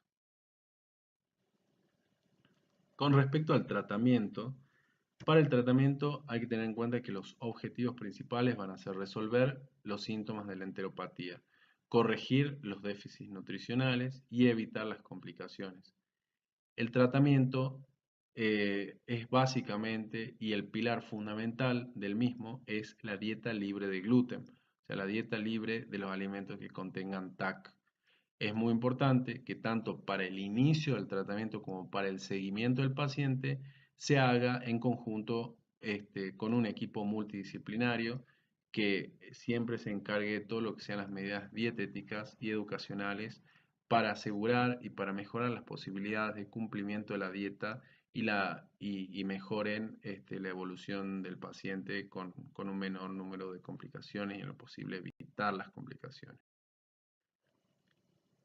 Con respecto al tratamiento, Para el tratamiento hay que tener en cuenta que los objetivos principales van a ser resolver los síntomas de la enteropatía, corregir los déficits nutricionales y evitar las complicaciones. El tratamiento es básicamente, y el pilar fundamental del mismo es la dieta libre de gluten, o sea, la dieta libre de los alimentos que contengan TAC. Es muy importante que tanto para el inicio del tratamiento como para el seguimiento del paciente se haga en conjunto con un equipo multidisciplinario que siempre se encargue de todo lo que sean las medidas dietéticas y educacionales para asegurar y para mejorar las posibilidades de cumplimiento de la dieta y mejoren la evolución del paciente con un menor número de complicaciones y en lo posible evitar las complicaciones.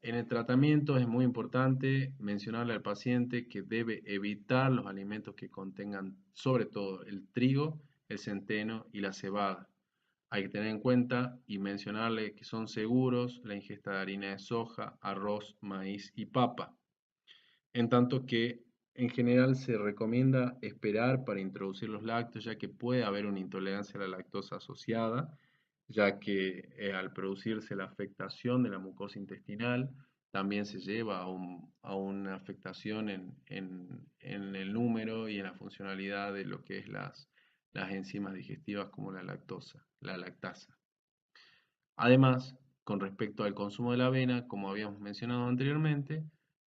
En el tratamiento es muy importante mencionarle al paciente que debe evitar los alimentos que contengan sobre todo el trigo, el centeno y la cebada. Hay que tener en cuenta y mencionarle que son seguros la ingesta de harina de soja, arroz, maíz y papa. En tanto que en general se recomienda esperar para introducir los lácteos, ya que puede haber una intolerancia a la lactosa asociada, ya que al producirse la afectación de la mucosa intestinal, también se lleva a una afectación en el número y en la funcionalidad de lo que es las enzimas digestivas como la lactasa. Además, con respecto al consumo de la avena, como habíamos mencionado anteriormente,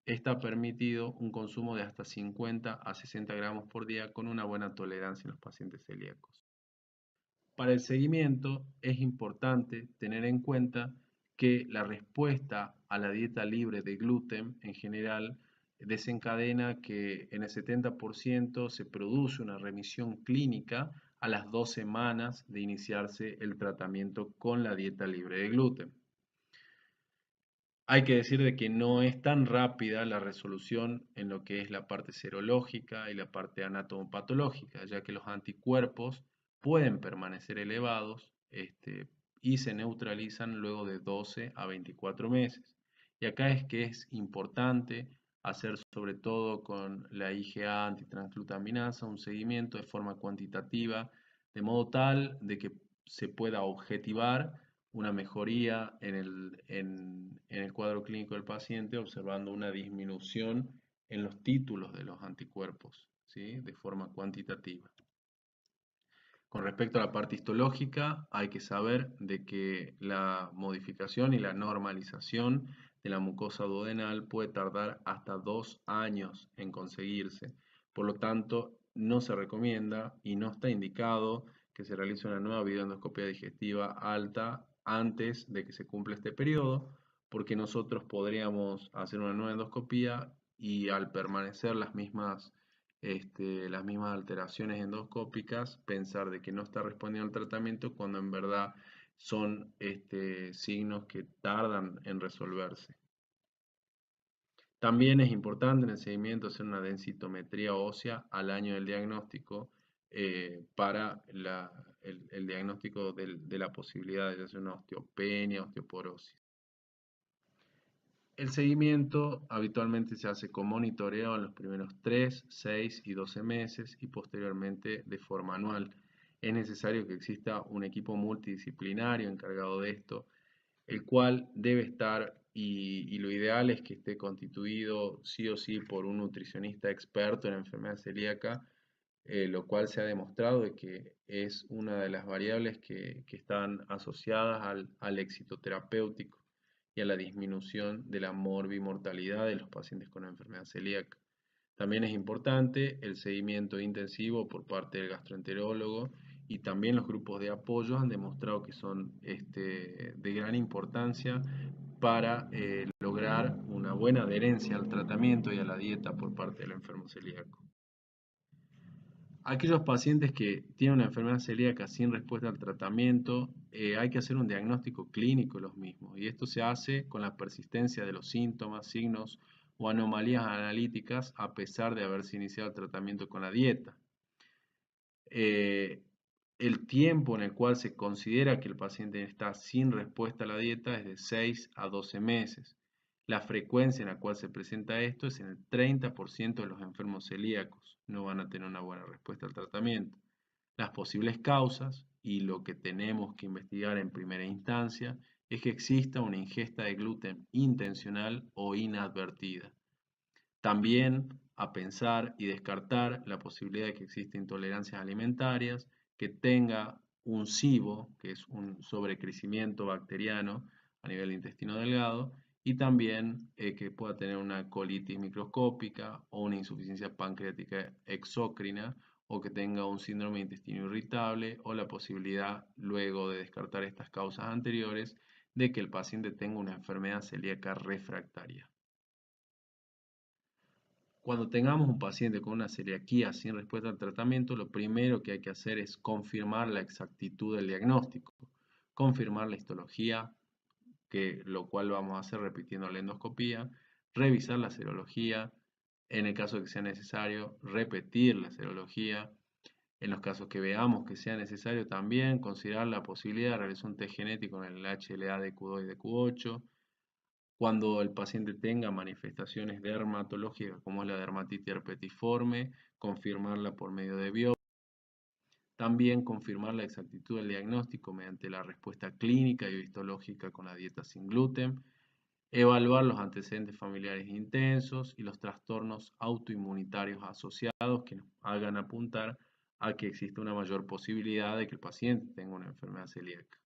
está permitido un consumo de hasta 50 a 60 gramos por día con una buena tolerancia en los pacientes celíacos. Para el seguimiento es importante tener en cuenta que la respuesta a la dieta libre de gluten en general desencadena que en el 70% se produce una remisión clínica a las 2 semanas de iniciarse el tratamiento con la dieta libre de gluten. Hay que decir de que no es tan rápida la resolución en lo que es la parte serológica y la parte anatomopatológica, ya que los anticuerpos pueden permanecer elevados y se neutralizan luego de 12 a 24 meses. Y acá es que es importante hacer sobre todo con la IgA antitransglutaminasa un seguimiento de forma cuantitativa, de modo tal de que se pueda objetivar una mejoría en el cuadro clínico del paciente, observando una disminución en los títulos de los anticuerpos, ¿sí? De forma cuantitativa. Con respecto a la parte histológica, hay que saber de que la modificación y la normalización de la mucosa duodenal puede tardar hasta 2 años en conseguirse. Por lo tanto, no se recomienda y no está indicado que se realice una nueva videoendoscopia digestiva alta antes de que se cumpla este periodo, porque nosotros podríamos hacer una nueva endoscopia y al permanecer las mismas alteraciones endoscópicas, pensar de que no está respondiendo al tratamiento cuando en verdad son signos que tardan en resolverse. También es importante en el seguimiento hacer una densitometría ósea al año del diagnóstico para el diagnóstico de la posibilidad de hacer una osteopenia, osteoporosis. El seguimiento habitualmente se hace con monitoreo en los primeros 3, 6 y 12 meses y posteriormente de forma anual. Es necesario que exista un equipo multidisciplinario encargado de esto, el cual debe estar, y lo ideal es que esté constituido sí o sí por un nutricionista experto en enfermedad celíaca, lo cual se ha demostrado de que es una de las variables que están asociadas al éxito terapéutico y a la disminución de la morbimortalidad de los pacientes con enfermedad celíaca. También es importante el seguimiento intensivo por parte del gastroenterólogo y también los grupos de apoyo han demostrado que son de gran importancia para lograr una buena adherencia al tratamiento y a la dieta por parte del enfermo celíaco. Aquellos pacientes que tienen una enfermedad celíaca sin respuesta al tratamiento, hay que hacer un diagnóstico clínico de los mismos. Y esto se hace con la persistencia de los síntomas, signos o anomalías analíticas a pesar de haberse iniciado el tratamiento con la dieta. El tiempo en el cual se considera que el paciente está sin respuesta a la dieta es de 6 a 12 meses. La frecuencia en la cual se presenta esto es en el 30% de los enfermos celíacos. No van a tener una buena respuesta al tratamiento. Las posibles causas y lo que tenemos que investigar en primera instancia es que exista una ingesta de gluten intencional o inadvertida. También a pensar y descartar la posibilidad de que exista intolerancias alimentarias, que tenga un SIBO, que es un sobrecrecimiento bacteriano a nivel de intestino delgado, y también que pueda tener una colitis microscópica o una insuficiencia pancreática exócrina, o que tenga un síndrome de intestino irritable, o la posibilidad, luego de descartar estas causas anteriores, de que el paciente tenga una enfermedad celíaca refractaria. Cuando tengamos un paciente con una celiaquía sin respuesta al tratamiento, lo primero que hay que hacer es confirmar la exactitud del diagnóstico, confirmar la histología, lo cual vamos a hacer repitiendo la endoscopía, revisar la serología, en el caso de que sea necesario, repetir la serología, en los casos que veamos que sea necesario también considerar la posibilidad de realizar un test genético en el HLA de Q2 y de Q8, cuando el paciente tenga manifestaciones dermatológicas como es la dermatitis herpetiforme, confirmarla por medio de biopsia. También confirmar la exactitud del diagnóstico mediante la respuesta clínica y histológica con la dieta sin gluten. Evaluar los antecedentes familiares intensos y los trastornos autoinmunitarios asociados que nos hagan apuntar a que existe una mayor posibilidad de que el paciente tenga una enfermedad celíaca.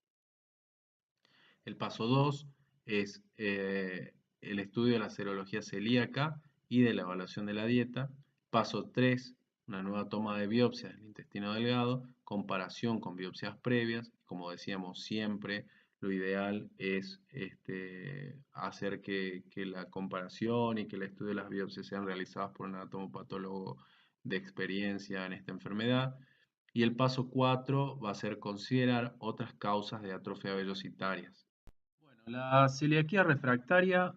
El paso 2 es el estudio de la serología celíaca y de la evaluación de la dieta. Paso 3, una nueva toma de biopsias del intestino delgado, comparación con biopsias previas. Como decíamos siempre, lo ideal es hacer que la comparación y que el estudio de las biopsias sean realizadas por un anatomopatólogo de experiencia en esta enfermedad. Y el paso 4 va a ser considerar otras causas de atrofia velocitarias. La celiaquía refractaria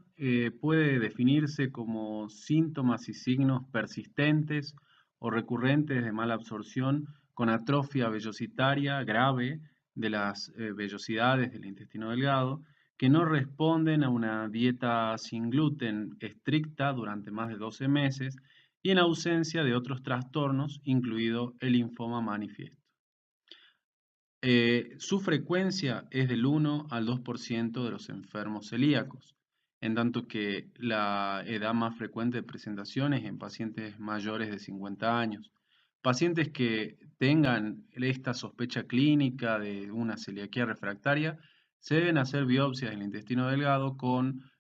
puede definirse como síntomas y signos persistentes o recurrentes de mala absorción con atrofia vellositaria grave de las vellosidades del intestino delgado que no responden a una dieta sin gluten estricta durante más de 12 meses y en ausencia de otros trastornos, incluido el linfoma manifiesto. Su frecuencia es del 1 al 2% de los enfermos celíacos, en tanto que la edad más frecuente de presentación es en pacientes mayores de 50 años. Pacientes que tengan esta sospecha clínica de una celiaquía refractaria se deben hacer biopsias del intestino delgado con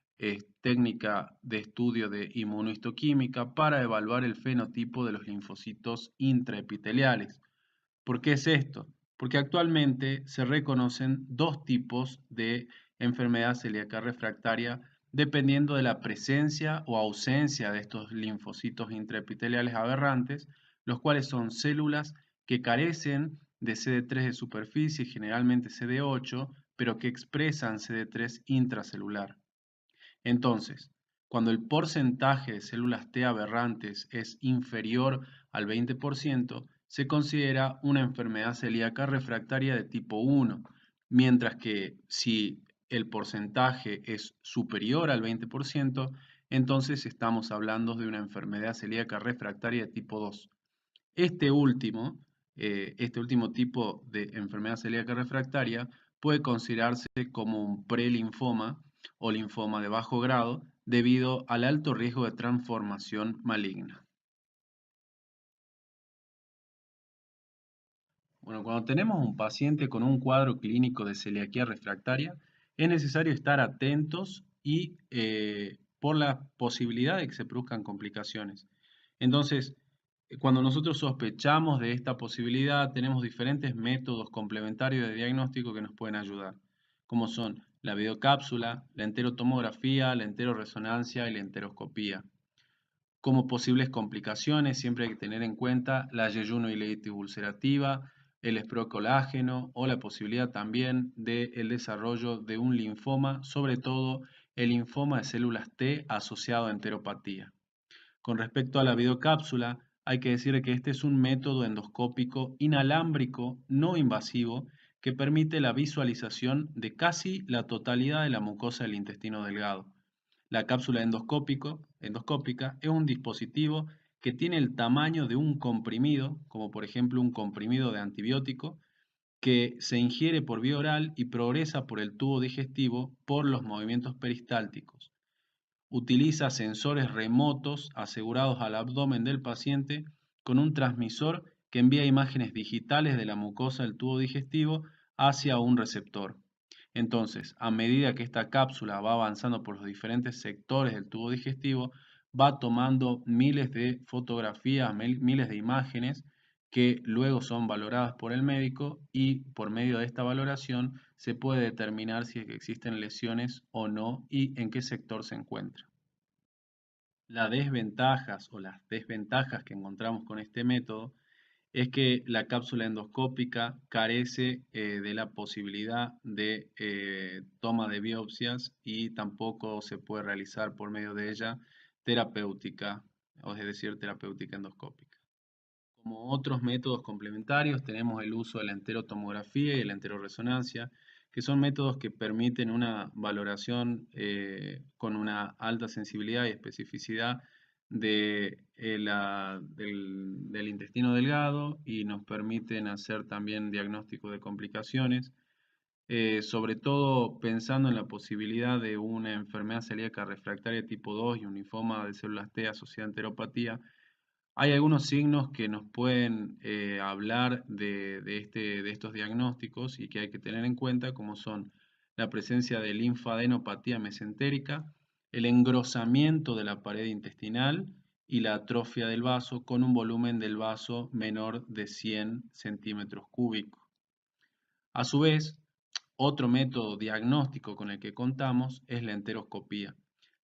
técnica de estudio de inmunohistoquímica para evaluar el fenotipo de los linfocitos intraepiteliales. ¿Por qué es esto? Porque actualmente se reconocen dos tipos de enfermedad celíaca refractaria dependiendo de la presencia o ausencia de estos linfocitos intraepiteliales aberrantes, los cuales son células que carecen de CD3 de superficie, generalmente CD8, pero que expresan CD3 intracelular. Entonces, cuando el porcentaje de células T aberrantes es inferior al 20%, se considera una enfermedad celíaca refractaria de tipo 1, mientras que si el porcentaje es superior al 20%, entonces estamos hablando de una enfermedad celíaca refractaria de tipo 2. Este último tipo de enfermedad celíaca refractaria puede considerarse como un prelinfoma o linfoma de bajo grado debido al alto riesgo de transformación maligna. Bueno, cuando tenemos un paciente con un cuadro clínico de celiaquía refractaria, es necesario estar atentos y por la posibilidad de que se produzcan complicaciones. Entonces, cuando nosotros sospechamos de esta posibilidad, tenemos diferentes métodos complementarios de diagnóstico que nos pueden ayudar, como son la videocápsula, la enterotomografía, la enteroresonancia y la enteroscopía. Como posibles complicaciones, siempre hay que tener en cuenta la yeyunoileitis ulcerativa, el esprocolágeno o la posibilidad también del desarrollo de un linfoma, sobre todo el linfoma de células T asociado a enteropatía. Con respecto a la videocápsula, hay que decir que este es un método endoscópico inalámbrico no invasivo que permite la visualización de casi la totalidad de la mucosa del intestino delgado. La cápsula endoscópica es un dispositivo que tiene el tamaño de un comprimido, como por ejemplo un comprimido de antibiótico, que se ingiere por vía oral y progresa por el tubo digestivo por los movimientos peristálticos. Utiliza sensores remotos asegurados al abdomen del paciente con un transmisor que envía imágenes digitales de la mucosa del tubo digestivo hacia un receptor. Entonces, a medida que esta cápsula va avanzando por los diferentes sectores del tubo digestivo, va tomando miles de fotografías, miles de imágenes que luego son valoradas por el médico y por medio de esta valoración se puede determinar si existen lesiones o no y en qué sector se encuentra. Las desventajas o las desventajas que encontramos con este método es que la cápsula endoscópica carece de la posibilidad de toma de biopsias y tampoco se puede realizar por medio de ella terapéutica, o es decir, terapéutica endoscópica. Como otros métodos complementarios tenemos el uso de la enterotomografía y la enteroresonancia, que son métodos que permiten una valoración con una alta sensibilidad y especificidad del intestino delgado y nos permiten hacer también diagnóstico de complicaciones, sobre todo pensando en la posibilidad de una enfermedad celíaca refractaria tipo 2 y un linfoma de células T asociada a enteropatía. Hay algunos signos que nos pueden hablar de estos diagnósticos y que hay que tener en cuenta, como son la presencia de linfadenopatía mesentérica, el engrosamiento de la pared intestinal y la atrofia del vaso con un volumen del vaso menor de 100 centímetros cúbicos. A su vez, otro método diagnóstico con el que contamos es la enteroscopía.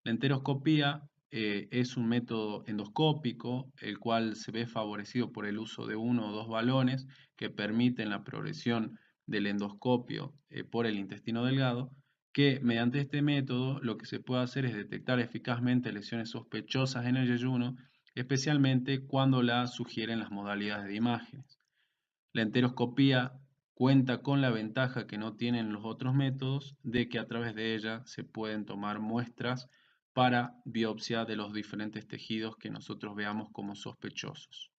La enteroscopía es un método endoscópico, el cual se ve favorecido por el uso de uno o dos balones que permiten la progresión del endoscopio por el intestino delgado, que mediante este método lo que se puede hacer es detectar eficazmente lesiones sospechosas en el yeyuno, especialmente cuando las sugieren las modalidades de imágenes. La enteroscopía cuenta con la ventaja que no tienen los otros métodos de que a través de ella se pueden tomar muestras para biopsia de los diferentes tejidos que nosotros veamos como sospechosos.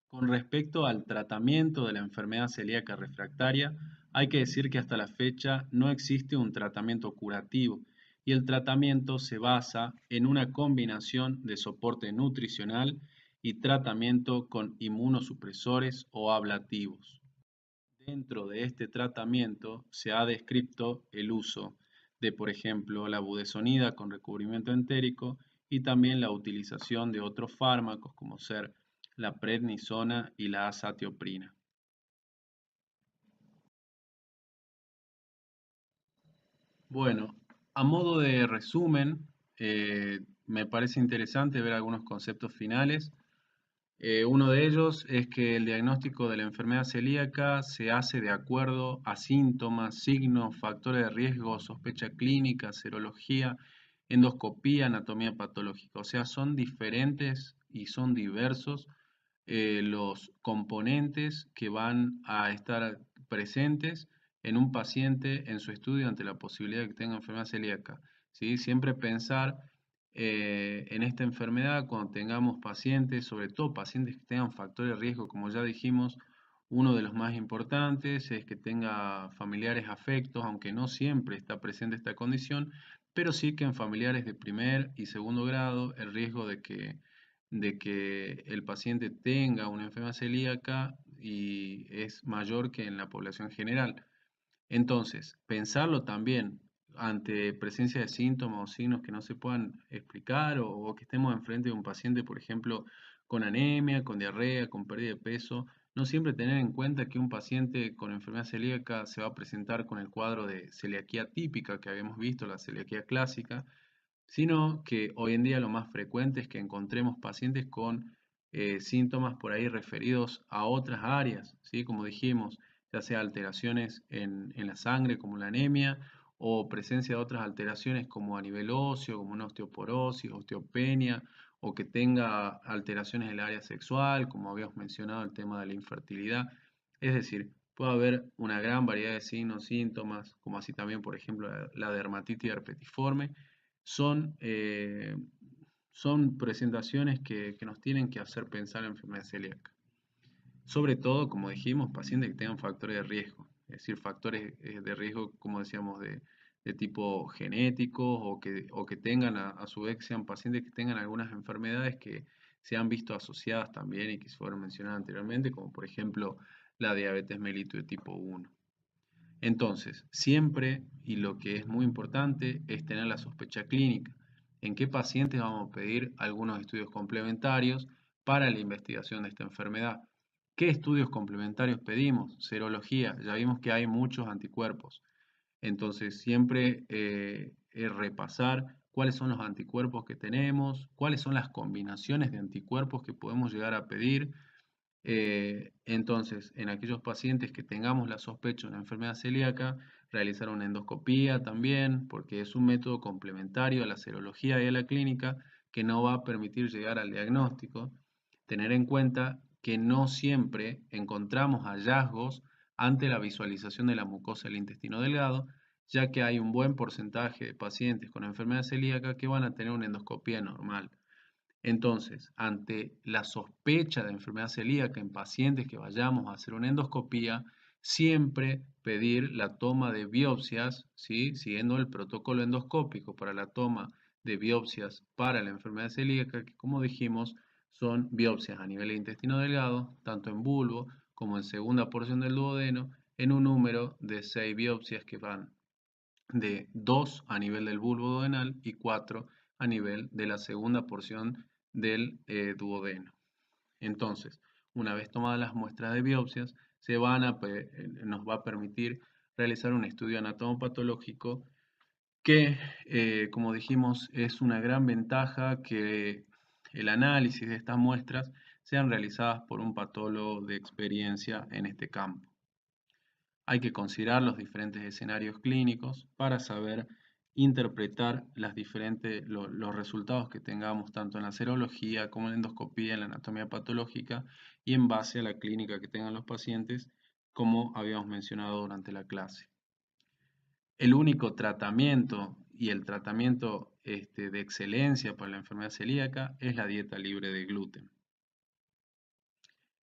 Con respecto al tratamiento de la enfermedad celíaca refractaria, hay que decir que hasta la fecha no existe un tratamiento curativo y el tratamiento se basa en una combinación de soporte nutricional y tratamiento con inmunosupresores o ablativos. Dentro de este tratamiento se ha descrito el uso de, por ejemplo, la budesonida con recubrimiento entérico y también la utilización de otros fármacos como ser la prednisona y la azatioprina. Bueno, a modo de resumen, me parece interesante ver algunos conceptos finales. Uno de ellos es que el diagnóstico de la enfermedad celíaca se hace de acuerdo a síntomas, signos, factores de riesgo, sospecha clínica, serología, endoscopía, anatomía patológica. O sea, son diferentes y son diversos los componentes que van a estar presentes en un paciente en su estudio ante la posibilidad de que tenga enfermedad celíaca. ¿Sí? Siempre pensar en esta enfermedad cuando tengamos pacientes, sobre todo pacientes que tengan factores de riesgo, como ya dijimos, uno de los más importantes es que tenga familiares afectos, aunque no siempre está presente esta condición, pero sí que en familiares de primer y segundo grado el riesgo de que el paciente tenga una enfermedad celíaca y es mayor que en la población general. Entonces, pensarlo también ante presencia de síntomas o signos que no se puedan explicar o que estemos enfrente de un paciente, por ejemplo, con anemia, con diarrea, con pérdida de peso, no siempre tener en cuenta que un paciente con enfermedad celíaca se va a presentar con el cuadro de celiaquía típica que habíamos visto, la celiaquía clásica, sino que hoy en día lo más frecuente es que encontremos pacientes con síntomas por ahí referidos a otras áreas, ¿sí? Como dijimos, ya sea alteraciones en la sangre como la anemia o presencia de otras alteraciones como a nivel óseo, como una osteoporosis, osteopenia, o que tenga alteraciones en el área sexual, como habíamos mencionado el tema de la infertilidad. Es decir, puede haber una gran variedad de signos, síntomas, como así también, por ejemplo, la dermatitis herpetiforme, son presentaciones que nos tienen que hacer pensar en enfermedad celíaca. Sobre todo, como dijimos, pacientes que tengan factores de riesgo, es decir, factores de riesgo, como decíamos, de tipo genético o que tengan, a su vez, sean pacientes que tengan algunas enfermedades que se han visto asociadas también y que se fueron mencionadas anteriormente, como por ejemplo la diabetes mellitus de tipo 1. Entonces, siempre, y lo que es muy importante, es tener la sospecha clínica. ¿En qué pacientes vamos a pedir algunos estudios complementarios para la investigación de esta enfermedad? ¿Qué estudios complementarios pedimos? Serología, ya vimos que hay muchos anticuerpos. Entonces, siempre es repasar cuáles son los anticuerpos que tenemos, cuáles son las combinaciones de anticuerpos que podemos llegar a pedir. Entonces, en aquellos pacientes que tengamos la sospecha de una enfermedad celíaca, realizar una endoscopía también, porque es un método complementario a la serología y a la clínica que no va a permitir llegar al diagnóstico. Tener en cuenta que no siempre encontramos hallazgos ante la visualización de la mucosa del intestino delgado, ya que hay un buen porcentaje de pacientes con enfermedad celíaca que van a tener una endoscopía normal. Entonces, ante la sospecha de enfermedad celíaca en pacientes que vayamos a hacer una endoscopía, siempre pedir la toma de biopsias, ¿sí? Siguiendo el protocolo endoscópico para la toma de biopsias para la enfermedad celíaca, que como dijimos, son biopsias a nivel de intestino delgado, tanto en bulbo como en segunda porción del duodeno, en un número de 6 biopsias que van de 2 a nivel del bulbo duodenal y 4 a nivel de la segunda porción del duodeno. Entonces, una vez tomadas las muestras de biopsias, nos va a permitir realizar un estudio anatomopatológico que, como dijimos, es una gran ventaja que el análisis de estas muestras sean realizadas por un patólogo de experiencia en este campo. Hay que considerar los diferentes escenarios clínicos para saber interpretar los resultados que tengamos tanto en la serología como en la endoscopía, en la anatomía patológica y en base a la clínica que tengan los pacientes, como habíamos mencionado durante la clase. El único tratamiento y el tratamiento de excelencia para la enfermedad celíaca es la dieta libre de gluten.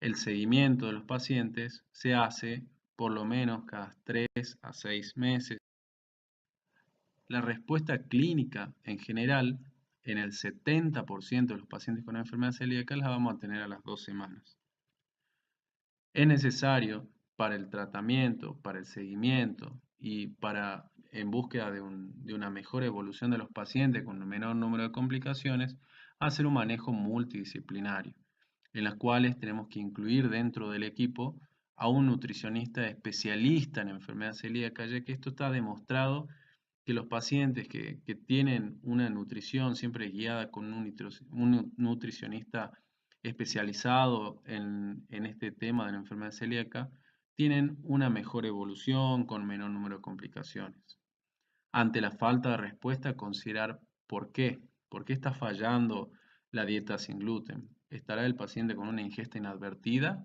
El seguimiento de los pacientes se hace por lo menos cada 3 a 6 meses. La respuesta clínica en general, en el 70% de los pacientes con enfermedad celíaca, la vamos a tener a las 2 semanas. Es necesario para el tratamiento, para el seguimiento y en búsqueda de una mejor evolución de los pacientes con un menor número de complicaciones, hacer un manejo multidisciplinario, en las cuales tenemos que incluir dentro del equipo a un nutricionista especialista en enfermedad celíaca, ya que esto está demostrado que los pacientes que tienen una nutrición siempre guiada con un nutricionista especializado en este tema de la enfermedad celíaca, tienen una mejor evolución con menor número de complicaciones. Ante la falta de respuesta, considerar por qué. ¿Por qué está fallando la dieta sin gluten? ¿Estará el paciente con una ingesta inadvertida?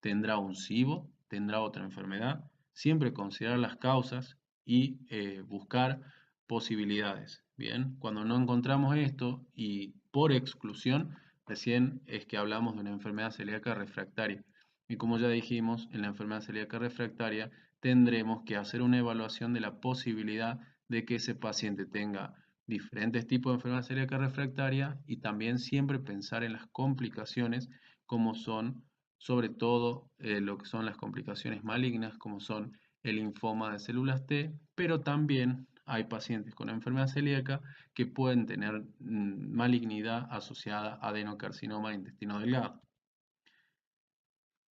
¿Tendrá un SIBO? ¿Tendrá otra enfermedad? Siempre considerar las causas y buscar posibilidades. Bien, cuando no encontramos esto y por exclusión, recién es que hablamos de una enfermedad celíaca refractaria. Y como ya dijimos, en la enfermedad celíaca refractaria tendremos que hacer una evaluación de la posibilidad de que ese paciente tenga diferentes tipos de enfermedad celíaca refractaria y también siempre pensar en las complicaciones como son sobre todo lo que son las complicaciones malignas como son el linfoma de células T, pero también hay pacientes con enfermedad celíaca que pueden tener malignidad asociada a adenocarcinoma de intestino delgado.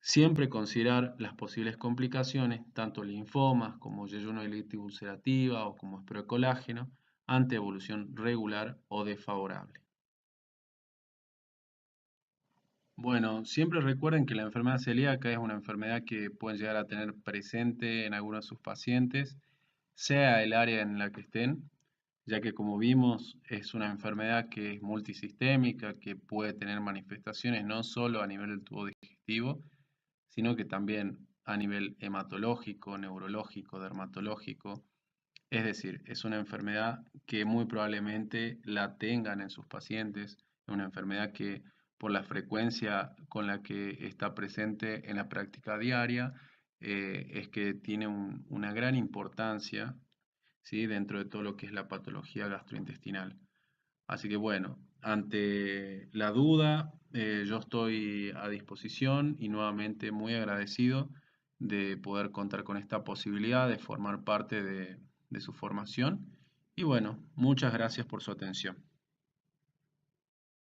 Siempre considerar las posibles complicaciones, tanto linfomas como yeyunoelitis ulcerativa o como esperocolágeno, ante evolución regular o desfavorable. Bueno, siempre recuerden que la enfermedad celíaca es una enfermedad que pueden llegar a tener presente en algunos de sus pacientes, sea el área en la que estén, ya que como vimos es una enfermedad que es multisistémica, que puede tener manifestaciones no solo a nivel del tubo digestivo, sino que también a nivel hematológico, neurológico, dermatológico, Es decir, es una enfermedad que muy probablemente la tengan en sus pacientes, es una enfermedad que por la frecuencia con la que está presente en la práctica diaria, es que tiene una gran importancia, ¿sí? Dentro de todo lo que es la patología gastrointestinal. Así que bueno, ante la duda, yo estoy a disposición y nuevamente muy agradecido de poder contar con esta posibilidad de formar parte de su formación. Y bueno, muchas gracias por su atención.